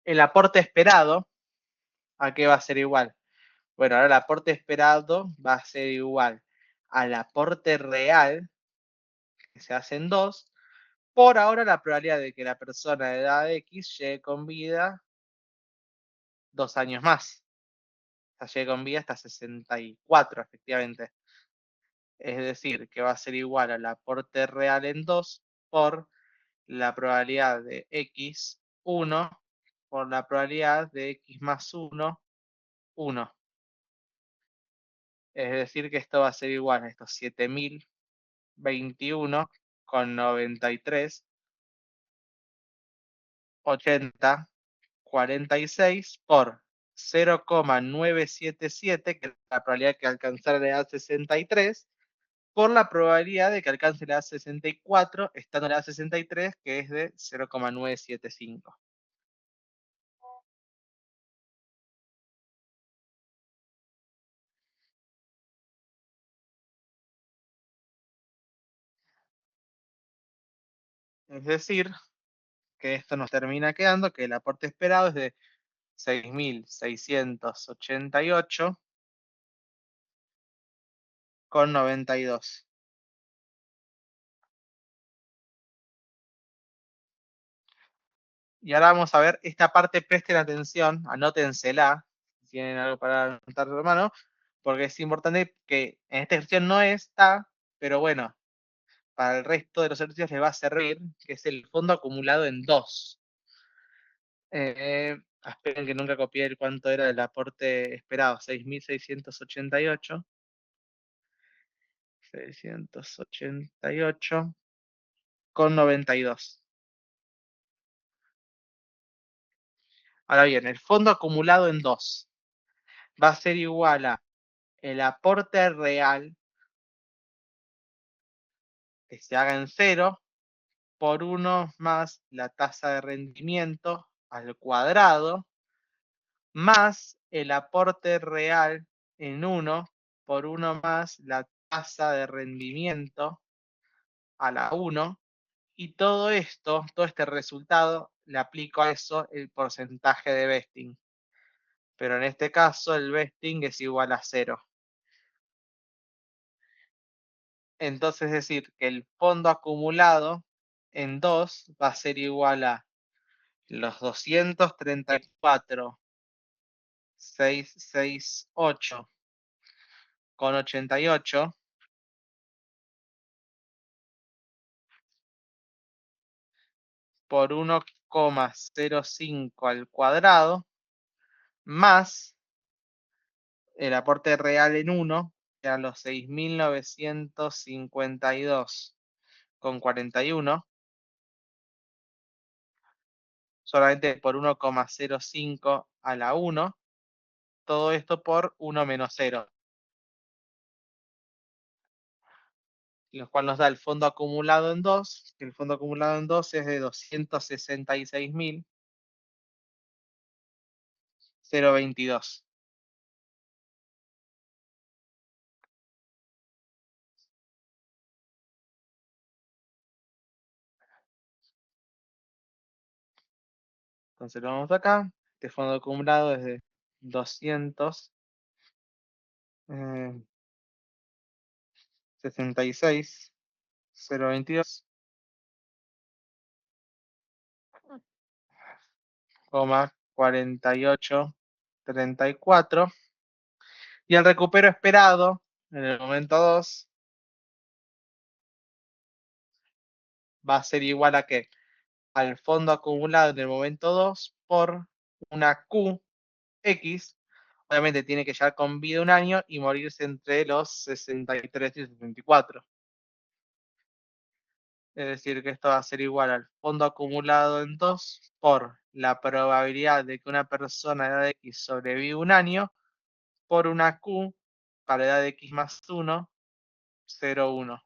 El aporte esperado, ¿a qué va a ser igual? Bueno, ahora el aporte esperado va a ser igual al aporte real, que se hace en 2, por ahora la probabilidad de que la persona de edad X llegue con vida 2 años más. O sea, llegue con vida hasta 64, efectivamente. Es decir, que va a ser igual al aporte real en 2 por la probabilidad de x1 por la probabilidad de x más 1, 1. Es decir, que esto va a ser igual a estos 7.021,93, 80, 46 por 0,977, que es la probabilidad de que alcanzara la edad 63, por la probabilidad de que alcance la edad 64, estando en la edad 63, que es de 0,975. Es decir, que esto nos termina quedando que el aporte esperado es de 6.688,92. Y ahora vamos a ver esta parte, presten atención, anótensela, si tienen algo para anotar de mano, porque es importante que en esta ejercicio no está, pero bueno, para el resto de los ejercicios les va a servir, que es el fondo acumulado en 2. Esperen que nunca copié el cuánto era el aporte esperado, 6.688, 688,92. Ahora bien, el fondo acumulado en 2 va a ser igual a el aporte real que se haga en 0 por 1 más la tasa de rendimiento al cuadrado, más el aporte real en 1 por 1 más la tasa de rendimiento a la 1, y todo esto, todo este resultado, le aplico a eso el porcentaje de vesting. Pero en este caso el vesting es igual a 0. Entonces es decir que el fondo acumulado en 2 va a ser igual a los 234,668,88 por 1,05 al cuadrado más el aporte real en 1, que eran los 6.952,41, solamente por 1,05 a la 1, todo esto por 1 menos 0, lo cual nos da el fondo acumulado en 2, que el fondo acumulado en 2 es de 266.022. Entonces lo vamos acá, este fondo acumulado es de 266.022,4834. Y el recupero esperado en el momento 2 va a ser igual a ¿qué? Al fondo acumulado en el momento 2 por una QX. Obviamente tiene que llegar con vida un año y morirse entre los 63 y 64. Es decir, que esto va a ser igual al fondo acumulado en 2 por la probabilidad de que una persona de edad X sobreviva un año por una Q para edad X más 1, 0,1.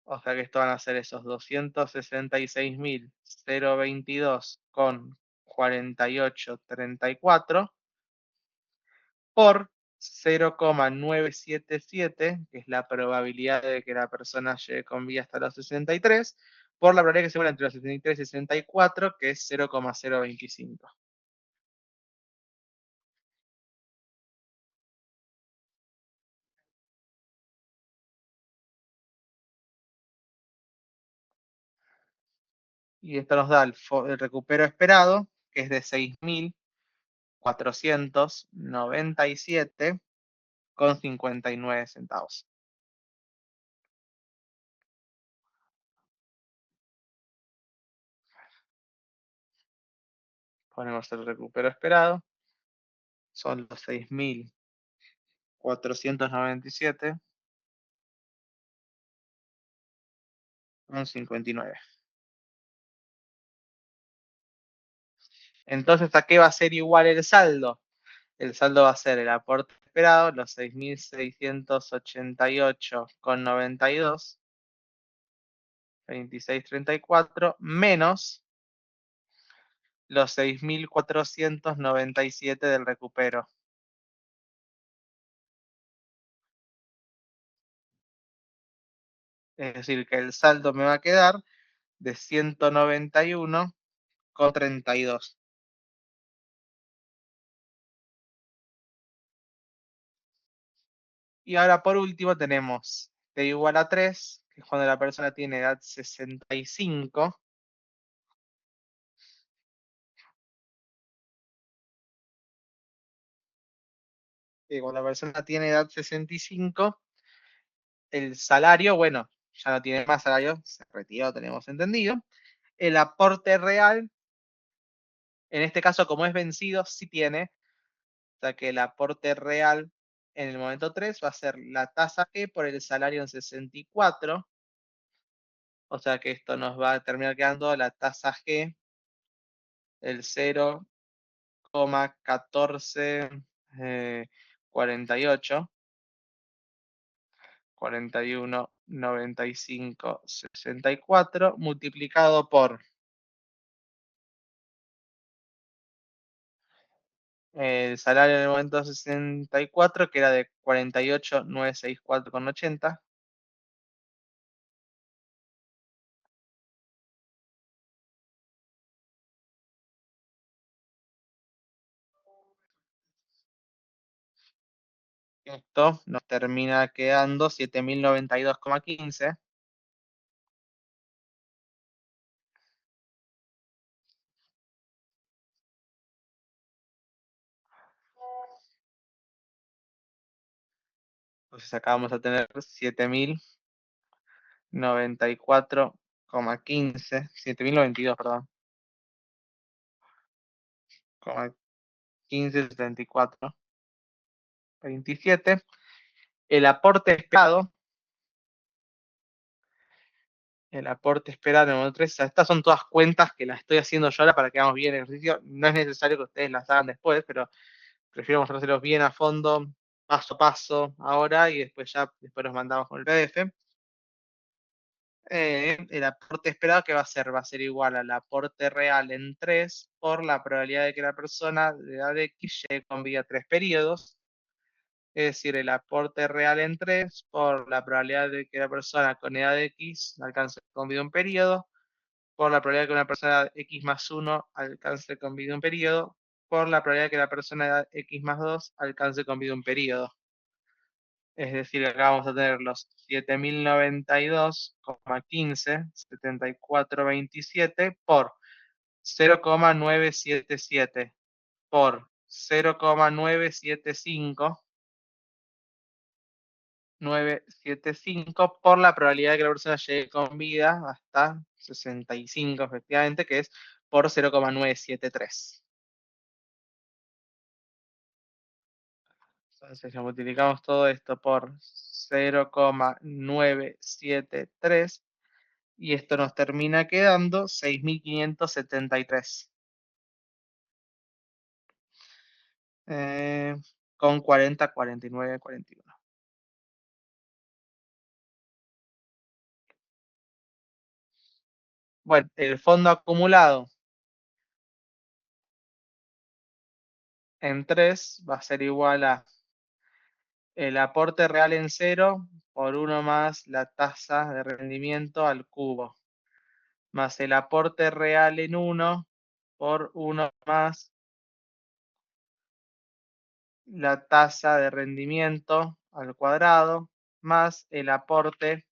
O sea que esto van a ser esos 266.022,4834 por 0,977, que es la probabilidad de que la persona llegue con vida hasta los 63, por la probabilidad que se muera entre los 63 y 64, que es 0,025. Y esto nos da el recupero esperado, que es de 6.497,59 centavos. Ponemos el recupero esperado. Son los 6.497,59. Entonces, ¿a qué va a ser igual el saldo? El saldo va a ser el aporte esperado, los 6.688,92, 26,34, menos los 6.497 del recupero. Es decir, que el saldo me va a quedar de 191,32. Y ahora por último tenemos t igual a 3, que es cuando la persona tiene edad 65. Que cuando la persona tiene edad 65, el salario, bueno, ya no tiene más salario, se retiró, tenemos entendido. El aporte real, en este caso como es vencido, sí tiene. O sea que el aporte real en el momento 3 va a ser la tasa G por el salario en 64. O sea que esto nos va a terminar quedando la tasa G, el 0,1448, 41,95,64 multiplicado por el salario en el momento 64, que era de 48,964,80. Esto nos termina quedando 7.092,15. Entonces acá vamos a tener 7.094,15 15, 7092, perdón. 15, 74, 27. El aporte esperado en el módulo 3, estas son todas cuentas que las estoy haciendo yo ahora para que hagamos bien el ejercicio. No es necesario que ustedes las hagan después, pero prefiero mostrárselos bien a fondo, paso a paso, ahora, y después los mandamos con el PDF. El aporte esperado que va a ser igual al aporte real en 3 por la probabilidad de que la persona de edad X llegue con vida a 3 periodos. Es decir, el aporte real en 3 por la probabilidad de que la persona con edad X alcance con vida un periodo, por la probabilidad de que una persona X más 1 alcance con vida un periodo, por la probabilidad de que la persona de edad X más 2 alcance con vida un periodo. Es decir, acá vamos a tener los 7092,15, 7427 por 0,977 por 0,975 975 por la probabilidad de que la persona llegue con vida hasta 65, efectivamente, que es por 0,973. Entonces, si multiplicamos todo esto por 0,973 y esto nos termina quedando 6.573. Con 40, 49, 41. Bueno, el fondo acumulado en 3 va a ser igual a el aporte real en 0 por 1 más la tasa de rendimiento al cubo, más el aporte real en 1 por 1 más la tasa de rendimiento al cuadrado, más el aporte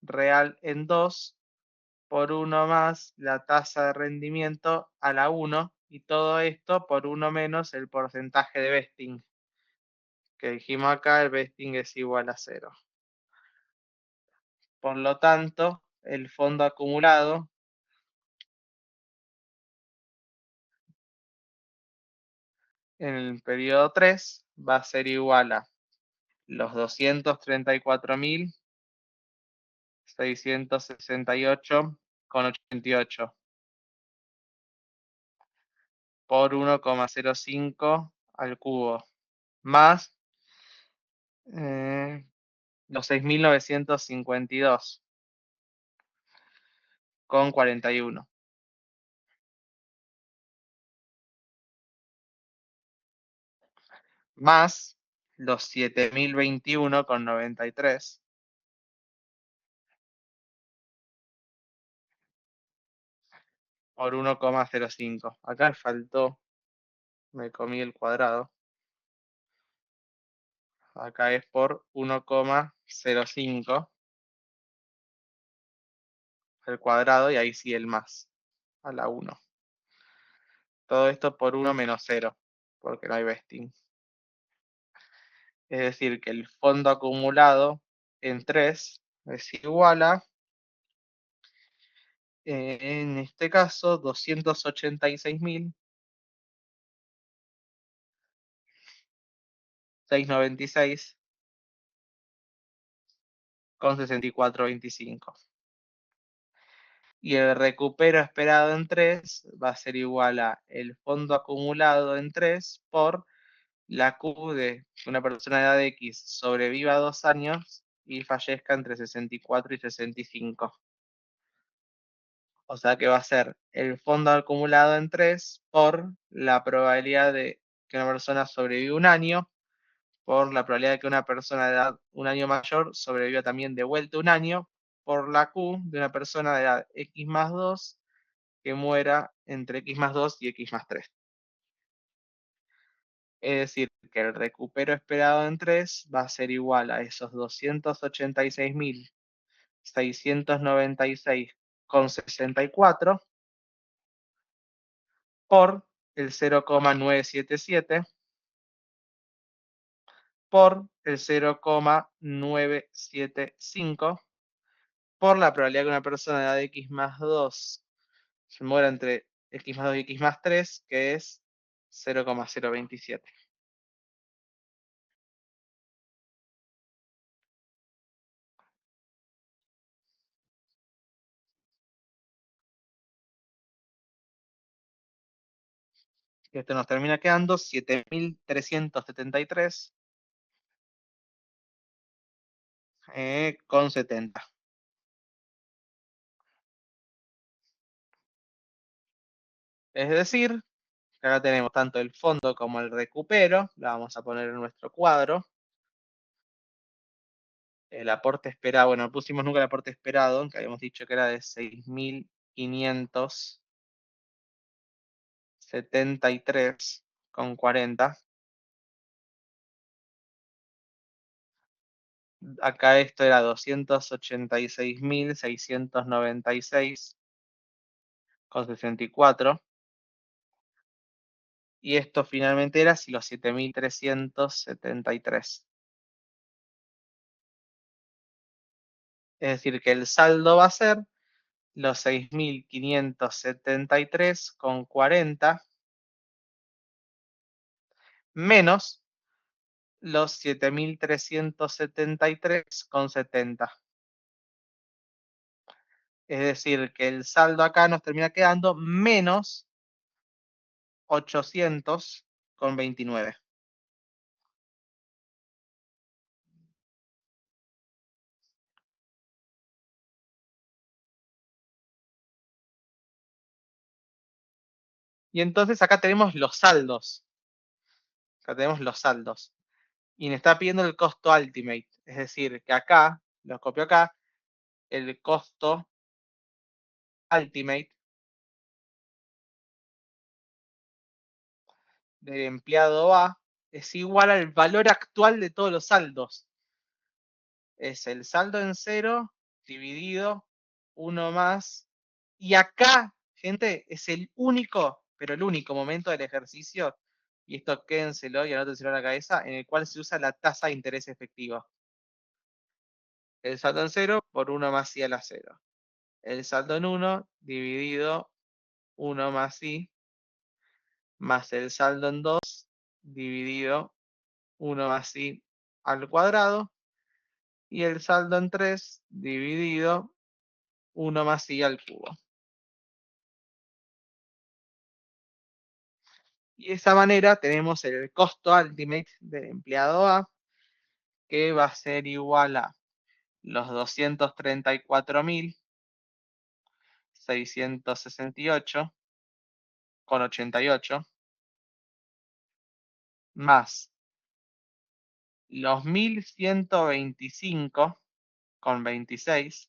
real en 2 por 1 más la tasa de rendimiento a la 1, y todo esto por 1 menos el porcentaje de vesting, que dijimos acá, el vesting es igual a 0. Por lo tanto, el fondo acumulado en el periodo 3 va a ser igual a los 234.668,88 por 1,05 al cubo, más los 6.952,41, más los 7.021,93 por 1,05. Acá faltó, me comí el cuadrado. Acá es por 1,05 al cuadrado, y ahí sí el más a la 1. Todo esto por 1 menos 0, porque no hay vesting. Es decir, que el fondo acumulado en 3 es igual a, en este caso, 286.696,6425. Y el recupero esperado en 3 va a ser igual a el fondo acumulado en 3 por la Q de una persona de edad X sobreviva 2 años y fallezca entre 64 y 65. O sea que va a ser el fondo acumulado en 3 por la probabilidad de que una persona sobreviva 1 año, por la probabilidad de que una persona de edad 1 año mayor sobreviva también de vuelta 1 año, por la Q de una persona de edad X más 2 que muera entre X más 2 y X más 3. Es decir, que el recupero esperado en 3 va a ser igual a esos 286.696,64 por el 0,977 por el 0,975 por la probabilidad que una persona de edad de x más 2 se muera entre x más 2 y x más 3, que es 0,027. Esto nos termina quedando 7.373 con 70. Es decir, que acá tenemos tanto el fondo como el recupero. La vamos a poner en nuestro cuadro. El aporte esperado, bueno, no pusimos nunca el aporte esperado, que habíamos dicho que era de 6.573,40. Acá esto era 286.696,64. Y esto finalmente era si los 7.373. Es decir, que el saldo va a ser los 6.573,40 menos los 7.373,70. Es decir, que el saldo acá nos termina quedando menos 800,29. Y entonces acá tenemos los saldos. Acá tenemos los saldos. Y me está pidiendo el costo ultimate. Es decir, que acá, lo copio acá, el costo ultimate del empleado A es igual al valor actual de todos los saldos. Es el saldo en cero dividido 1 más. Y acá, gente, es el único, pero el único momento del ejercicio, y esto quédenselo y anótenselo en la cabeza, en el cual se usa la tasa de interés efectiva. El saldo en cero por 1 más i a la 0. El saldo en 1 dividido 1 más i, más el saldo en 2 dividido 1 más i al cuadrado, y el saldo en 3 dividido 1 más i al cubo. Y de esa manera tenemos el costo ultimate del empleado A, que va a ser igual a los 234.668,88 más los 1.125,26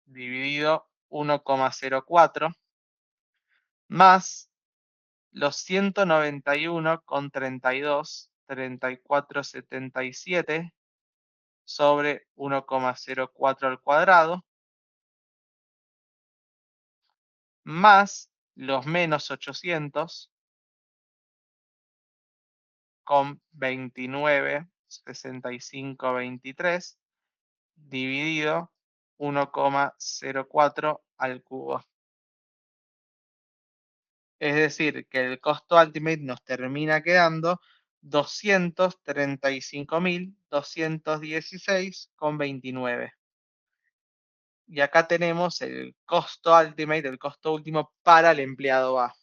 dividido 1,04 más los 191,32,3477 sobre 1,04 al cuadrado, más los menos 800 con 29,6523 dividido 1,04 al cubo. Es decir, que el costo ultimate nos termina quedando 235.216,29. Y acá tenemos el costo ultimate, el costo último para el empleado A. O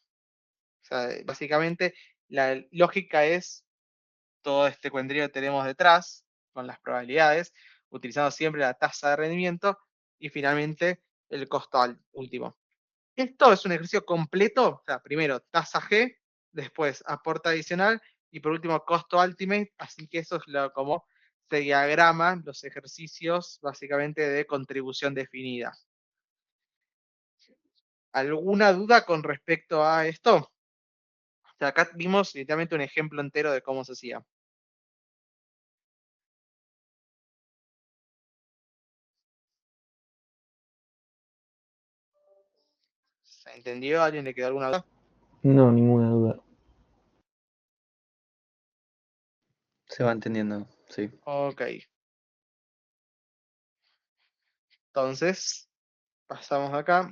sea, básicamente la lógica es todo este cuentrillo que tenemos detrás, con las probabilidades, utilizando siempre la tasa de rendimiento y finalmente el costo último. Esto es un ejercicio completo, o sea, primero tasa G, después aporte adicional y por último costo ultimate, así que eso es como se diagraman los ejercicios básicamente de contribución definida. ¿Alguna duda con respecto a esto? O sea, acá vimos literalmente un ejemplo entero de cómo se hacía. ¿Se entendió? ¿A alguien le quedó alguna duda? No, ninguna duda. Se va entendiendo, sí. Ok. Entonces, pasamos acá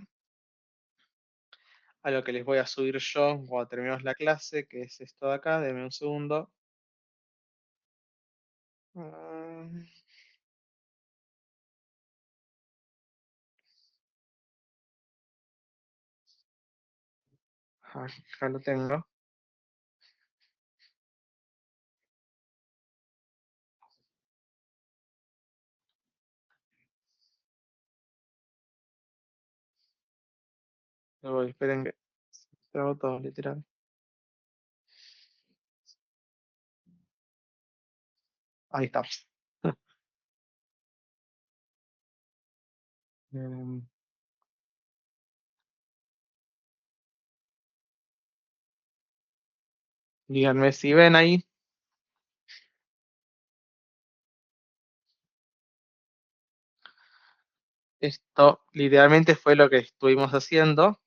a lo que les voy a subir yo cuando terminemos la clase, que es esto de acá. Denme un segundo. Mm, Acá lo tengo. Esperen que trago todo, literal. Ahí está. Em, Díganme si ven ahí. Esto literalmente fue lo que estuvimos haciendo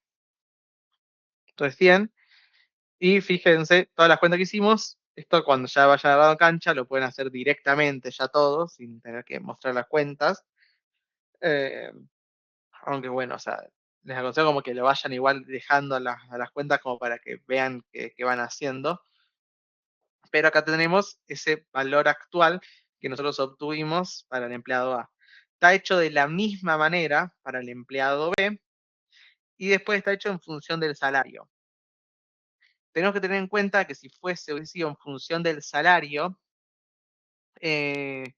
recién. Y fíjense, todas las cuentas que hicimos, esto cuando ya vayan a la cancha lo pueden hacer directamente ya todos, sin tener que mostrar las cuentas. Eh, Aunque bueno, o sea, les aconsejo como que lo vayan igual dejando a las cuentas como para que vean que van haciendo. Pero acá tenemos ese valor actual que nosotros obtuvimos para el empleado A. Está hecho de la misma manera para el empleado B y después está hecho en función del salario. Tenemos que tener en cuenta que si hubiese sido en función del salario, eh,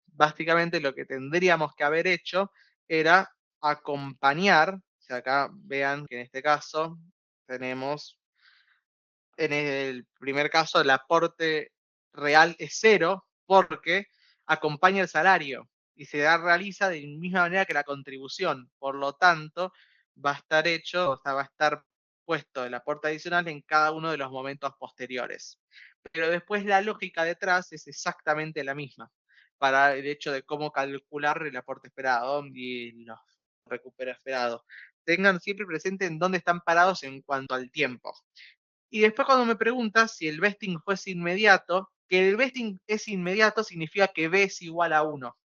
básicamente lo que tendríamos que haber hecho era acompañar, o sea, acá vean que en este caso tenemos, en el primer caso el aporte real es cero porque acompaña el salario y se realiza de la misma manera que la contribución. Por lo tanto, va a estar hecho, o sea, va a estar puesto el aporte adicional en cada uno de los momentos posteriores. Pero después la lógica detrás es exactamente la misma para el hecho de cómo calcular el aporte esperado y los recupero esperados. Tengan siempre presente en dónde están parados en cuanto al tiempo. Y después cuando me preguntas si el vesting fuese inmediato, que el vesting es inmediato significa que B es igual a 1.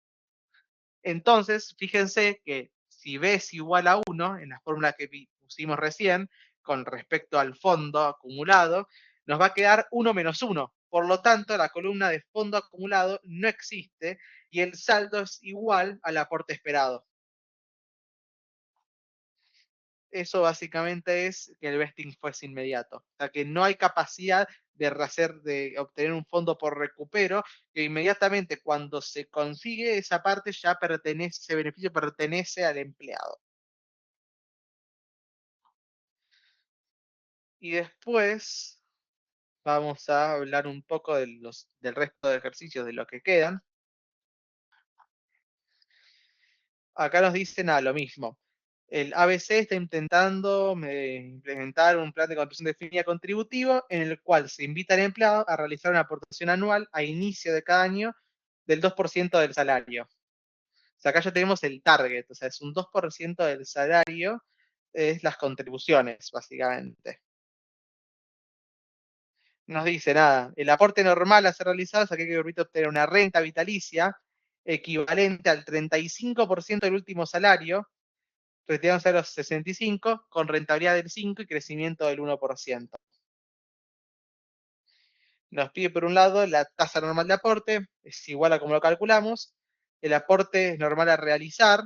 Entonces, fíjense que si B es igual a 1, en la fórmula que pusimos recién, con respecto al fondo acumulado, nos va a quedar 1 menos 1. Por lo tanto, la columna de fondo acumulado no existe y el saldo es igual al aporte esperado. Eso básicamente es que el vesting fuese inmediato. O sea, que no hay capacidad de obtener un fondo por recupero, que inmediatamente cuando se consigue esa parte ya pertenece, ese beneficio pertenece al empleado. Y después vamos a hablar un poco del resto de ejercicios, de lo que quedan. Acá nos dicen lo mismo. El ABC está intentando implementar un plan de contribución definida contributivo en el cual se invita al empleado a realizar una aportación anual a inicio de cada año del 2% del salario. O sea, acá ya tenemos el target, o sea, es un 2% del salario, es las contribuciones, básicamente. Nos dice nada, el aporte normal a ser realizado es aquel que permite obtener una renta vitalicia equivalente al 35% del último salario, retirándose a los 65 con rentabilidad del 5 y crecimiento del 1%. Nos pide por un lado la tasa normal de aporte, es igual a como lo calculamos, el aporte es normal a realizar,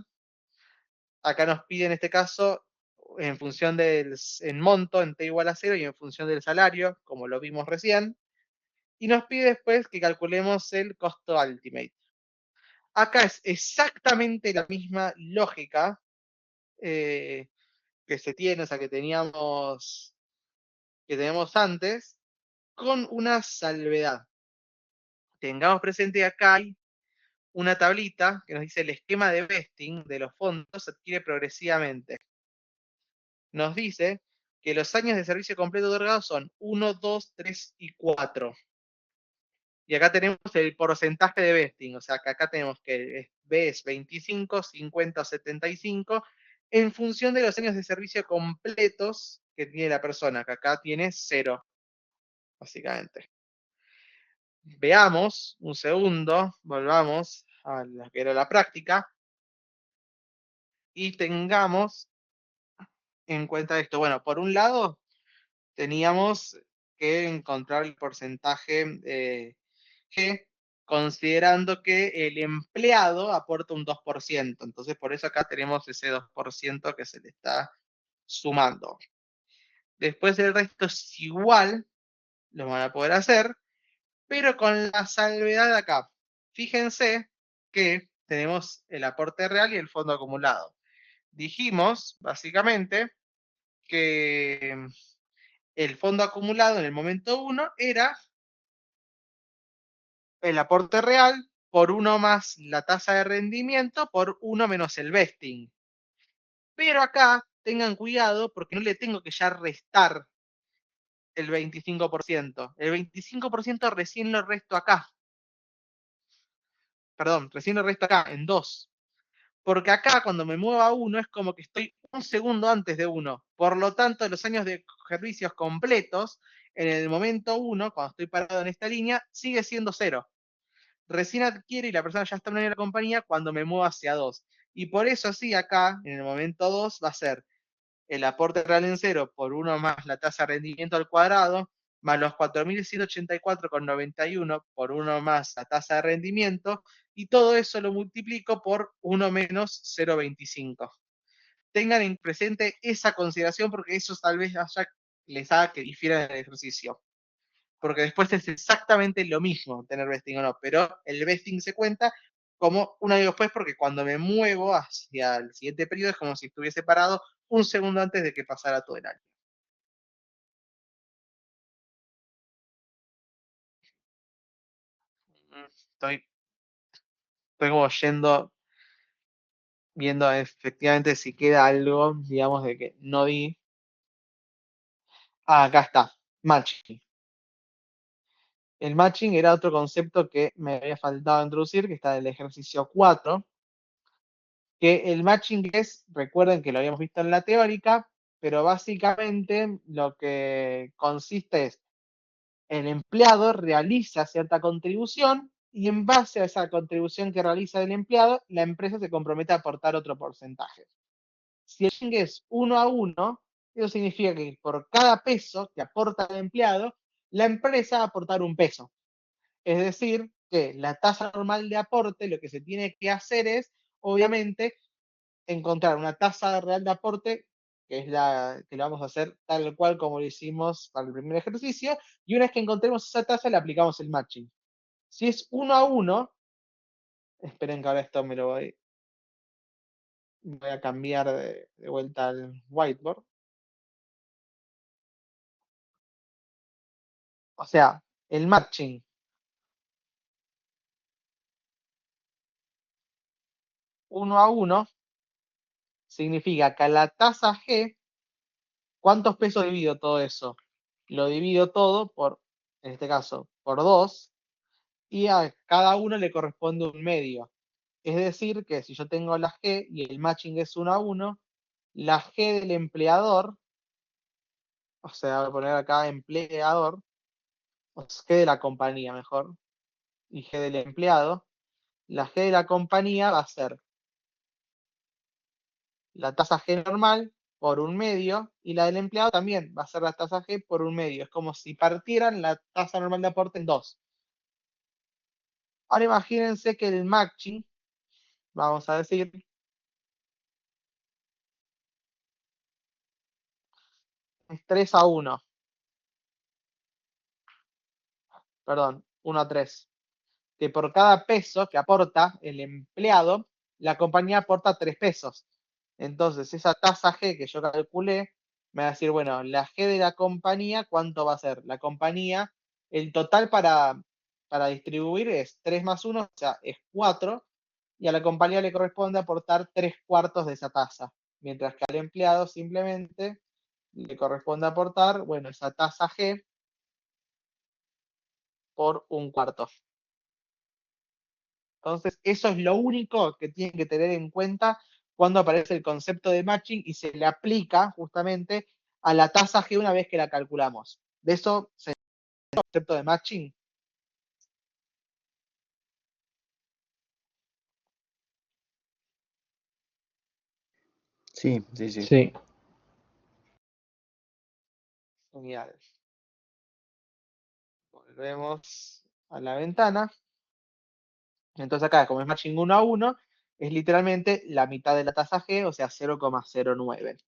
acá nos pide en este caso en función en monto, en T igual a 0 y en función del salario, como lo vimos recién, y nos pide después que calculemos el costo ultimate. Acá es exactamente la misma lógica que se tiene, o sea, que tenemos antes, con una salvedad. Tengamos presente que acá hay una tablita que nos dice el esquema de vesting de los fondos se adquiere progresivamente. Nos dice que los años de servicio completo otorgados son 1, 2, 3 y 4. Y acá tenemos el porcentaje de vesting, o sea que acá tenemos que B es 25, 50, 75, en función de los años de servicio completos que tiene la persona, que acá tiene 0, básicamente. veamos un segundo, volvamos a lo que era la práctica y tengamos en cuenta esto. Bueno, por un lado, teníamos que encontrar el porcentaje G, considerando que el empleado aporta un 2%. Entonces, por eso acá tenemos ese 2% que se le está sumando. Después el resto es igual, lo van a poder hacer, pero con la salvedad de acá. Fíjense que tenemos el aporte real y el fondo acumulado. Dijimos, básicamente, que el fondo acumulado en el momento 1 era el aporte real por 1 más la tasa de rendimiento por 1 menos el vesting. Pero acá tengan cuidado porque no le tengo que ya restar el 25%. El 25% recién lo resto acá. Perdón, recién lo resto acá, en 2. Porque acá cuando me muevo a 1 es como que estoy un segundo antes de 1. Por lo tanto, los años de servicios completos, en el momento 1, cuando estoy parado en esta línea, sigue siendo 0. Recién adquiere y la persona ya está en la compañía cuando me muevo hacia 2. Y por eso sí, acá, en el momento 2, va a ser el aporte real en 0 por 1 más la tasa de rendimiento al cuadrado, más los 4.184,91 por 1 más la tasa de rendimiento, y todo eso lo multiplico por 1 menos 0,25. Tengan en presente esa consideración porque eso tal vez les haga que difieran el ejercicio. Porque después es exactamente lo mismo tener vesting o no, pero el vesting se cuenta como un año después porque cuando me muevo hacia el siguiente periodo es como si estuviese parado un segundo antes de que pasara todo el año. Estoy como viendo efectivamente si queda algo, digamos, de que no di. Ah, acá está, matching. El matching era otro concepto que me había faltado introducir, que está en el ejercicio 4, que el matching es, recuerden que lo habíamos visto en la teórica, pero básicamente lo que consiste es, el empleado realiza cierta contribución y en base a esa contribución que realiza el empleado, la empresa se compromete a aportar otro porcentaje. Si el matching es 1 a 1, eso significa que por cada peso que aporta el empleado, la empresa va a aportar un peso. Es decir, que la tasa normal de aporte, lo que se tiene que hacer es, obviamente, encontrar una tasa real de aporte, que es la que lo vamos a hacer tal cual como lo hicimos para el primer ejercicio, y una vez que encontremos esa tasa, le aplicamos el matching. Si es 1 a 1, esperen que ahora esto me lo voy a cambiar de vuelta al whiteboard. O sea, el matching 1 a 1 significa que a la tasa G, ¿cuántos pesos divido todo eso? Lo divido todo por, en este caso, por 2, y a cada uno le corresponde un medio. Es decir, que si yo tengo la G y el matching es 1 a 1, la G del empleador, o sea, voy a poner acá empleador, o G de la compañía mejor, y G del empleado, la G de la compañía va a ser la tasa G normal por un medio, y la del empleado también va a ser la tasa G por un medio. Es como si partieran la tasa normal de aporte en 2. Ahora imagínense que el matching, vamos a decir, es 3 a 1. Perdón, 1 a 3. Que por cada peso que aporta el empleado, la compañía aporta 3 pesos. Entonces, esa tasa G que yo calculé, me va a decir, bueno, la G de la compañía, ¿cuánto va a ser? La compañía, el total para distribuir es 3 más 1, o sea, es 4, y a la compañía le corresponde aportar 3 cuartos de esa tasa, mientras que al empleado simplemente le corresponde aportar, bueno, esa tasa G por un cuarto. Entonces, eso es lo único que tienen que tener en cuenta cuando aparece el concepto de matching y se le aplica justamente a la tasa G una vez que la calculamos. De eso se llama el concepto de matching. Sí, sí, sí. Sí. Genial. Volvemos a la ventana. Entonces acá, como es matching 1 a 1, es literalmente la mitad de la tasa G, o sea, 0,09.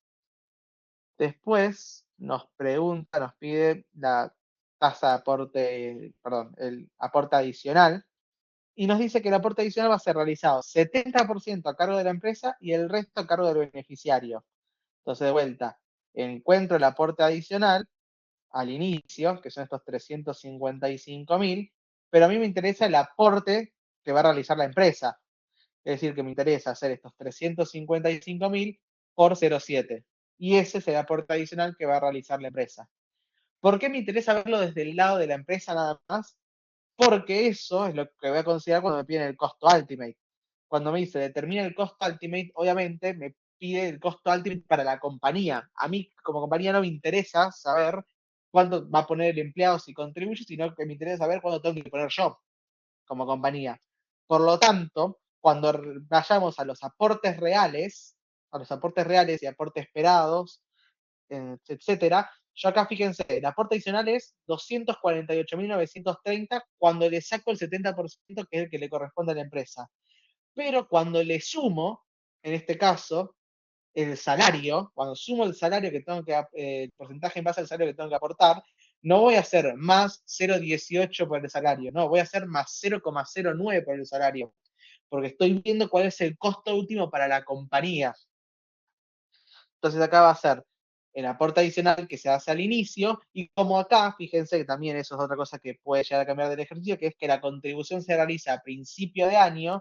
Después nos pregunta, nos pide la tasa de aporte, perdón, el aporte adicional, y nos dice que el aporte adicional va a ser realizado 70% a cargo de la empresa y el resto a cargo del beneficiario. Entonces, de vuelta, encuentro el aporte adicional al inicio, que son estos 355.000, pero a mí me interesa el aporte que va a realizar la empresa. Es decir, que me interesa hacer estos 355.000 por 0,7. Y ese es el aporte adicional que va a realizar la empresa. ¿Por qué me interesa verlo desde el lado de la empresa nada más? Porque eso es lo que voy a considerar cuando me piden el costo ultimate. Cuando me dice determina el costo ultimate, obviamente me pide el costo ultimate para la compañía. A mí como compañía no me interesa saber cuánto va a poner el empleado si contribuye, sino que me interesa saber cuánto tengo que poner yo como compañía. Por lo tanto, cuando vayamos a los aportes reales y aportes esperados, etcétera, yo acá fíjense, el aporte adicional es 248.930 cuando le saco el 70% que es el que le corresponde a la empresa. Pero cuando le sumo, en este caso, el salario, cuando sumo el salario que tengo que, el porcentaje en base al salario que tengo que aportar, no voy a hacer más 0,18 por el salario, no, voy a hacer más 0,09 por el salario, porque estoy viendo cuál es el costo último para la compañía. Entonces acá va a ser el aporte adicional que se hace al inicio, y como acá, fíjense que también eso es otra cosa que puede llegar a cambiar del ejercicio, que es que la contribución se realiza a principio de año,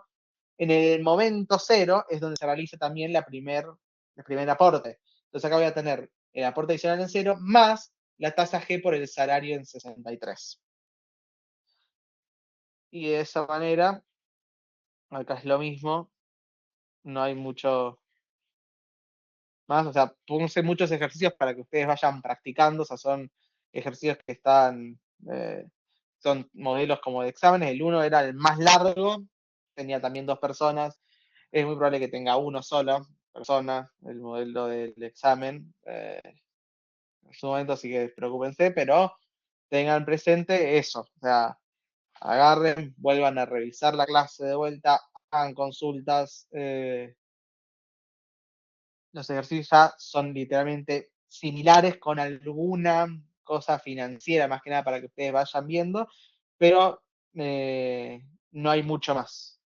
en el momento cero es donde se realiza también el primer aporte. Entonces acá voy a tener el aporte adicional en cero más la tasa G por el salario en 63. Y de esa manera, acá es lo mismo, no hay mucho más, o sea, puse muchos ejercicios para que ustedes vayan practicando, o sea, son ejercicios que son modelos como de exámenes, el uno era el más largo, tenía también 2 personas, es muy probable que tenga uno solo persona, el modelo del examen, en su momento, así que preocúpense, pero tengan presente eso, o sea, agarren, vuelvan a revisar la clase de vuelta, hagan consultas, los ejercicios ya son literalmente similares con alguna cosa financiera, más que nada para que ustedes vayan viendo, pero no hay mucho más.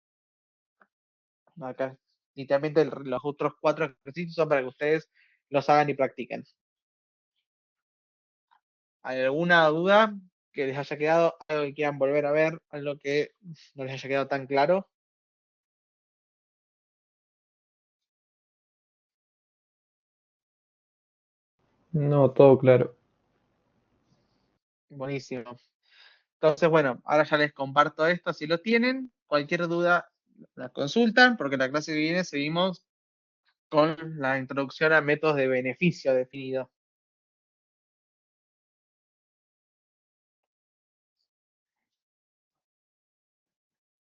Acá, literalmente los otros 4 ejercicios son para que ustedes los hagan y practiquen. ¿Hay alguna duda que les haya quedado? ¿Algo que quieran volver a ver? ¿Algo que no les haya quedado tan claro? No, todo claro. Buenísimo. Entonces, bueno, ahora ya les comparto esto. Si lo tienen, cualquier duda la consultan, porque la clase que viene seguimos con la introducción a métodos de beneficio definido.